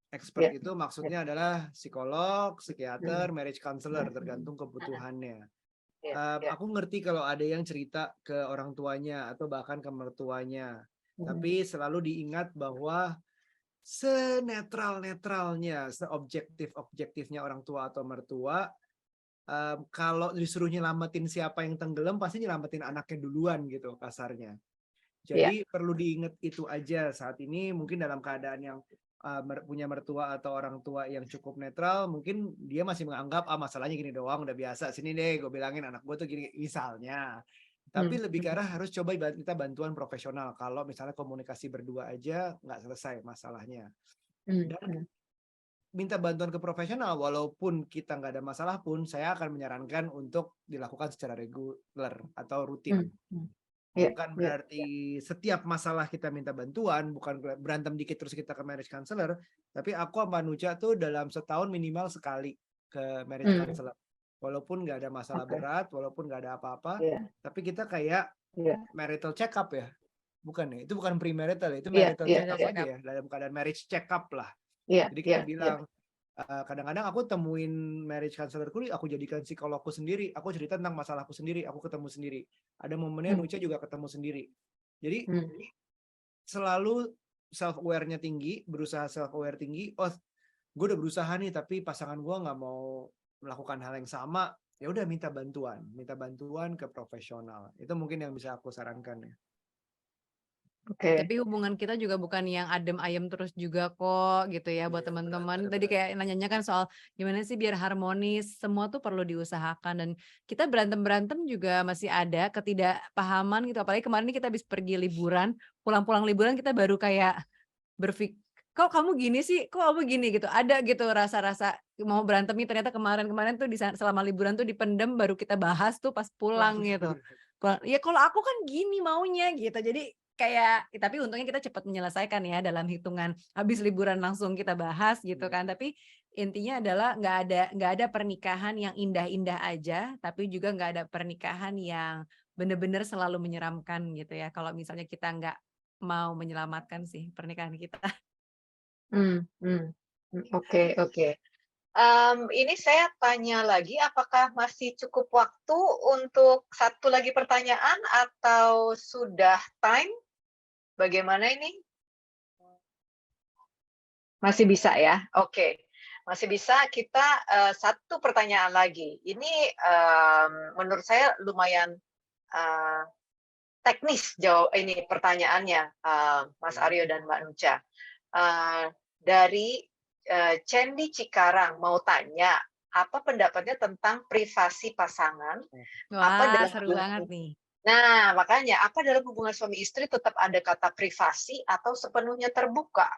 Expert Iya, itu iya, maksudnya adalah psikolog, psikiater, mm, marriage counselor, mm, tergantung kebutuhannya. iya, iya, Aku ngerti kalau ada yang cerita ke orang tuanya atau bahkan ke mertuanya. mm, Tapi selalu diingat bahwa senetral-netralnya, seobjektif-objektifnya orang tua atau mertua, kalau disuruh nyelamatin siapa yang tenggelam, pasti nyelamatin anaknya duluan gitu kasarnya. iya, Jadi perlu diingat itu aja saat ini, mungkin dalam keadaan yang punya mertua atau orang tua yang cukup netral, mungkin dia masih menganggap masalahnya gini doang, udah biasa, sini deh gue bilangin anak gue tuh gini misalnya. Tapi lebih ke arah harus coba kita bantuan profesional kalau misalnya komunikasi berdua aja nggak selesai masalahnya. Dan minta bantuan ke profesional, walaupun kita nggak ada masalah pun, saya akan menyarankan untuk dilakukan secara reguler atau rutin. iya, Bukan iya, berarti setiap masalah kita minta bantuan, bukan berantem dikit terus kita ke marriage counselor, tapi aku sama Nucha tuh dalam setahun minimal sekali ke marriage counselor. Walaupun nggak ada masalah oke, berat, walaupun nggak ada apa-apa, iya, tapi kita kayak iya, marital check up ya. bukan ya, itu bukan premarital ya, itu Iya, marital iya, check up iya. aja ya, dalam keadaan marriage check up lah. Iya, Jadi iya, kita iya. bilang, kadang-kadang aku temuin marriage counselorku, aku jadikan psikologku sendiri, aku cerita tentang masalahku sendiri, aku ketemu sendiri. Ada momennya Nucha juga ketemu sendiri. Jadi selalu self aware-nya tinggi, berusaha self aware tinggi. Oh, gue udah berusaha nih, tapi pasangan gue nggak mau melakukan hal yang sama. Ya udah minta bantuan ke profesional. Itu mungkin yang bisa aku sarankan ya. Oke. Tapi hubungan kita juga bukan yang adem ayem terus juga kok gitu ya buat Iya, teman-teman. benar, Tadi kayak nanyanya kan soal gimana sih biar harmonis, semua tuh perlu diusahakan dan kita berantem-berantem juga masih ada ketidakpahaman gitu. Apalagi kemarin ini kita habis pergi liburan, pulang-pulang liburan kita baru kayak berpikir, kok kamu gini sih, kok kamu gini gitu. Ada gitu rasa-rasa mau berantemnya ternyata kemarin-kemarin tuh selama liburan tuh dipendem baru kita bahas tuh pas pulang gitu. Ya kalau aku kan gini maunya gitu. Jadi kayak tapi untungnya kita cepat menyelesaikan ya dalam hitungan habis liburan langsung kita bahas gitu kan. Tapi intinya adalah nggak ada pernikahan yang indah-indah aja, tapi juga nggak ada pernikahan yang benar-benar selalu menyeramkan gitu ya. Kalau misalnya kita nggak mau menyelamatkan sih pernikahan kita. Oke, oke. Ini saya tanya lagi, apakah masih cukup waktu untuk satu lagi pertanyaan atau sudah time? Bagaimana ini? Masih bisa ya? Oke. Masih bisa, kita satu pertanyaan lagi. Ini menurut saya lumayan teknis ini pertanyaannya, Mas Aryo dan Mbak Nucha. Dari Cendi Cikarang mau tanya, apa pendapatnya tentang privasi pasangan? Wah, seru banget nih. Nah, makanya apa dalam hubungan suami istri tetap ada kata privasi atau sepenuhnya terbuka?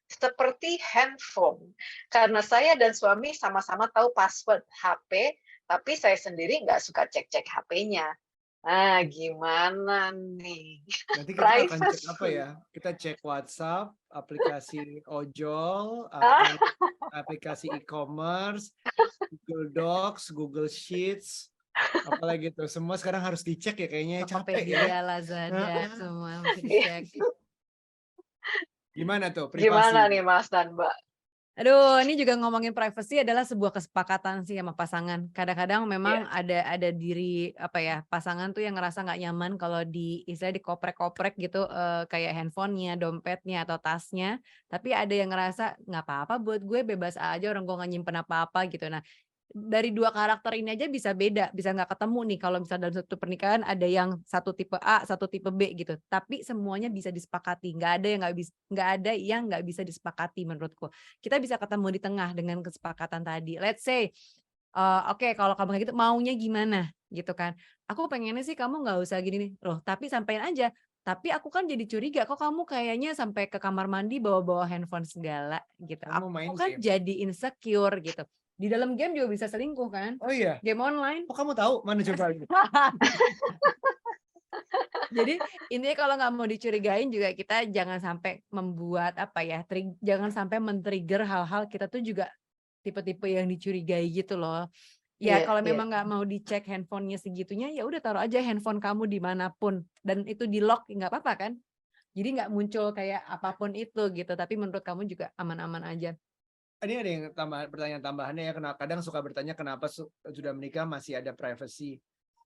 Seperti handphone. Karena saya dan suami sama-sama tahu password HP, tapi saya sendiri nggak suka cek-cek HP-nya. Nah, gimana nih? Nanti kita akan cek apa ya? Kita cek WhatsApp, aplikasi ojol, aplikasi e-commerce, Google Docs, Google Sheets, apalagi tuh. Semua sekarang harus dicek ya kayaknya, capek ya. Tokopedia, Lazada, semua mesti dicek. Gimana tuh privasi? Gimana nih Mas dan Mbak? Aduh, ini juga ngomongin privacy adalah sebuah kesepakatan sih sama pasangan. Kadang-kadang memang ada diri apa ya, pasangan tuh yang ngerasa nggak nyaman kalau istilahnya dikoprek-koprek gitu kayak handphonenya, dompetnya atau tasnya. Tapi ada yang ngerasa nggak apa-apa buat gue, bebas aja orang gue nggak nyimpen apa-apa gitu. Nah, dari dua karakter ini aja bisa beda, bisa nggak ketemu nih kalau misalnya dalam satu pernikahan ada yang satu tipe A, satu tipe B gitu. Tapi semuanya bisa disepakati, nggak ada yang nggak bisa disepakati menurutku. Kita bisa ketemu di tengah dengan kesepakatan tadi. Let's say, oke, kalau kamu kayak gitu maunya gimana gitu kan? Aku pengennya sih kamu nggak usah gini nih, loh. Tapi sampein aja. Tapi aku kan jadi curiga, kok kamu kayaknya sampai ke kamar mandi bawa-bawa handphone segala gitu. Kamu main Aku kan game. jadi insecure gitu. Di dalam game juga bisa selingkuh kan? Oh iya. Game online. Oh kamu tahu mana coba? Jadi intinya kalau nggak mau dicurigain juga kita jangan sampai membuat apa ya, jangan sampai men-trigger hal-hal kita tuh juga tipe-tipe yang dicurigai gitu loh. Ya kalau memang nggak mau dicek handphonenya segitunya, ya udah taruh aja handphone kamu dimanapun dan itu di lock nggak apa-apa kan? Jadi nggak muncul kayak apapun itu gitu. Tapi menurut kamu juga aman-aman aja. Ini ada yang pertanyaan tambahannya ya, kadang suka bertanya kenapa sudah menikah masih ada privacy.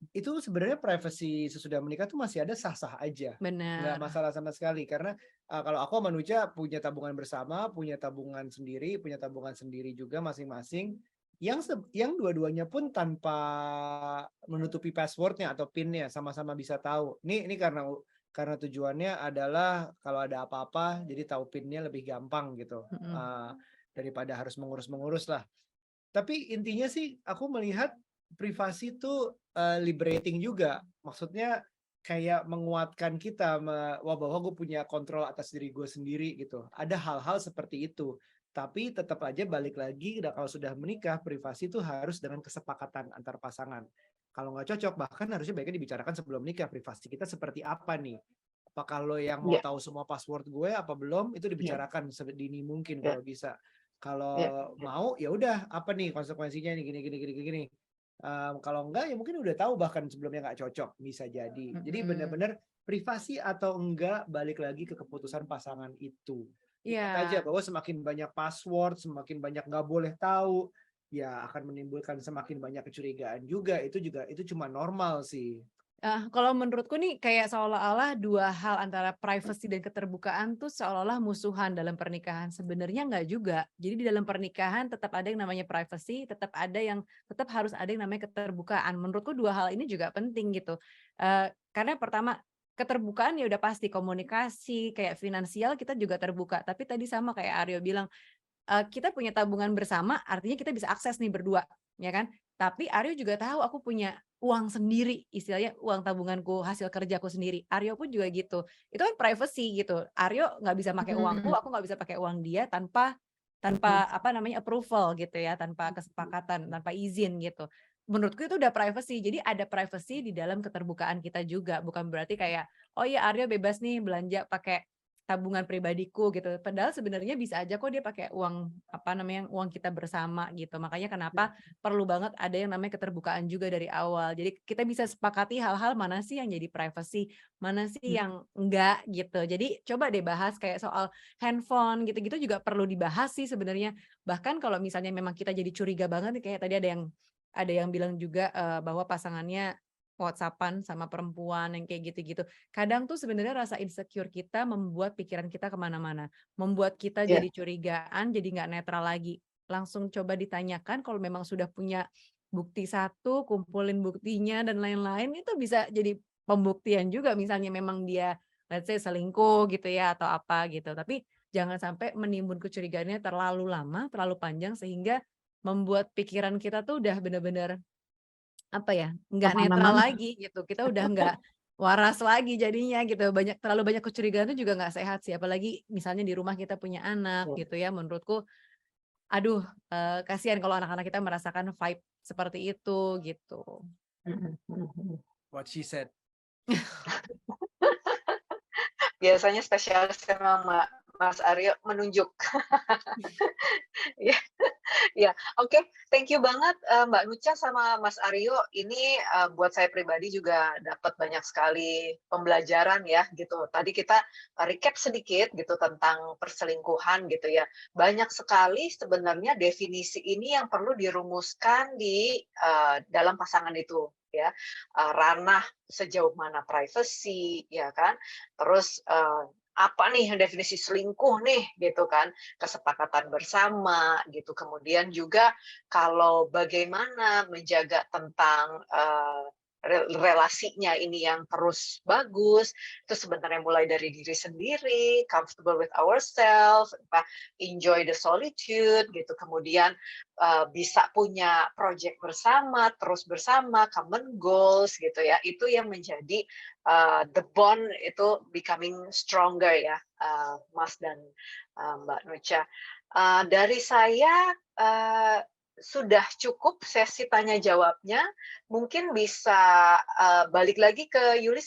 Itu sebenarnya privacy sesudah menikah tuh masih ada sah-sah aja. Benar. Nggak masalah sama sekali. Karena kalau aku sama Nucha punya tabungan bersama, punya tabungan sendiri juga masing-masing. Yang dua-duanya pun tanpa menutupi passwordnya atau PIN-nya, sama-sama bisa tahu. Ini karena tujuannya adalah kalau ada apa-apa, jadi tahu PIN-nya lebih gampang gitu. Daripada harus mengurus-mengurus lah. Tapi intinya sih aku melihat privasi itu liberating juga. Maksudnya kayak menguatkan kita bahwa gue punya kontrol atas diri gue sendiri gitu. Ada hal-hal seperti itu. Tapi tetap aja balik lagi kalau sudah menikah, privasi itu harus dengan kesepakatan antar pasangan. Kalau nggak cocok, bahkan harusnya baiknya dibicarakan sebelum nikah, privasi kita seperti apa nih. Apakah lo yang mau tahu semua password gue apa belum? Itu dibicarakan sedini mungkin kalau bisa. Kalau mau ya udah apa nih konsekuensinya nih gini. Kalau enggak ya mungkin udah tahu bahkan sebelumnya nggak cocok, bisa jadi. Jadi benar-benar privasi atau enggak balik lagi ke keputusan pasangan itu. Ingat aja Iya. bahwa semakin banyak password, semakin banyak nggak boleh tahu, ya akan menimbulkan semakin banyak kecurigaan juga. Itu cuma normal sih. Kalau menurutku nih kayak seolah-olah dua hal antara privacy dan keterbukaan tuh seolah-olah musuhan dalam pernikahan. Sebenarnya nggak juga. Jadi di dalam pernikahan tetap ada yang namanya privacy, tetap harus ada yang namanya keterbukaan. Menurutku dua hal ini juga penting gitu. Karena pertama keterbukaan ya udah pasti komunikasi, kayak finansial kita juga terbuka. Tapi tadi sama kayak Aryo bilang, kita punya tabungan bersama, artinya kita bisa akses nih berdua, ya kan? Tapi Aryo juga tahu aku punya uang sendiri, istilahnya uang tabunganku, hasil kerjaku sendiri. Aryo pun juga gitu. Itu kan privacy gitu. Aryo nggak bisa pakai uangku, aku nggak bisa pakai uang dia tanpa apa namanya approval gitu ya, tanpa kesepakatan, tanpa izin gitu. Menurutku itu udah privacy. Jadi ada privacy di dalam keterbukaan kita juga. Bukan berarti kayak, oh iya Aryo bebas nih belanja pakai tabungan pribadiku gitu. Padahal sebenarnya bisa aja kok dia pakai uang apa namanya uang kita bersama gitu. Makanya kenapa perlu banget ada yang namanya keterbukaan juga dari awal. Jadi kita bisa sepakati hal-hal mana sih yang jadi privacy, mana sih yang enggak gitu. Jadi coba deh bahas kayak soal handphone gitu-gitu juga perlu dibahas sih sebenarnya. Bahkan kalau misalnya memang kita jadi curiga banget nih, kayak tadi ada yang bilang juga bahwa pasangannya WhatsApp-an sama perempuan yang kayak gitu-gitu. Kadang tuh sebenarnya rasa insecure kita membuat pikiran kita kemana-mana, membuat kita Iya. jadi curigaan, jadi nggak netral lagi. Langsung coba ditanyakan kalau memang sudah punya bukti satu, kumpulin buktinya dan lain-lain, itu bisa jadi pembuktian juga misalnya memang dia let's say selingkuh gitu ya atau apa gitu. Tapi jangan sampai menimbun kecurigaannya terlalu lama, terlalu panjang sehingga membuat pikiran kita tuh udah bener-bener apa ya, nggak netral Kemana-mana. lagi gitu, kita udah nggak waras lagi jadinya gitu, terlalu banyak kecurigaan itu juga nggak sehat sih, apalagi misalnya di rumah kita punya anak gitu ya, menurutku aduh, kasihan kalau anak-anak kita merasakan vibe seperti itu, gitu. What she said. Biasanya spesialis memang Mas Aryo menunjuk. Ya, ya, oke, thank you banget Mbak Nucha sama Mas Aryo. Ini buat saya pribadi juga dapat banyak sekali pembelajaran ya gitu. Tadi kita recap sedikit gitu tentang perselingkuhan gitu ya. Banyak sekali sebenarnya definisi ini yang perlu dirumuskan di dalam pasangan itu ya. Ranah sejauh mana privacy ya kan. Terus apa nih definisi selingkuh nih gitu kan, kesepakatan bersama gitu. Kemudian juga kalau bagaimana menjaga tentang relasinya ini yang terus bagus, itu sebenarnya mulai dari diri sendiri, comfortable with ourselves, enjoy the solitude gitu. Kemudian bisa punya project bersama, terus bersama, common goals gitu ya. Itu yang menjadi the bond itu becoming stronger ya, Mas dan Mbak Nucha. Dari saya sudah cukup sesi tanya jawabnya. Mungkin bisa balik lagi ke Yuli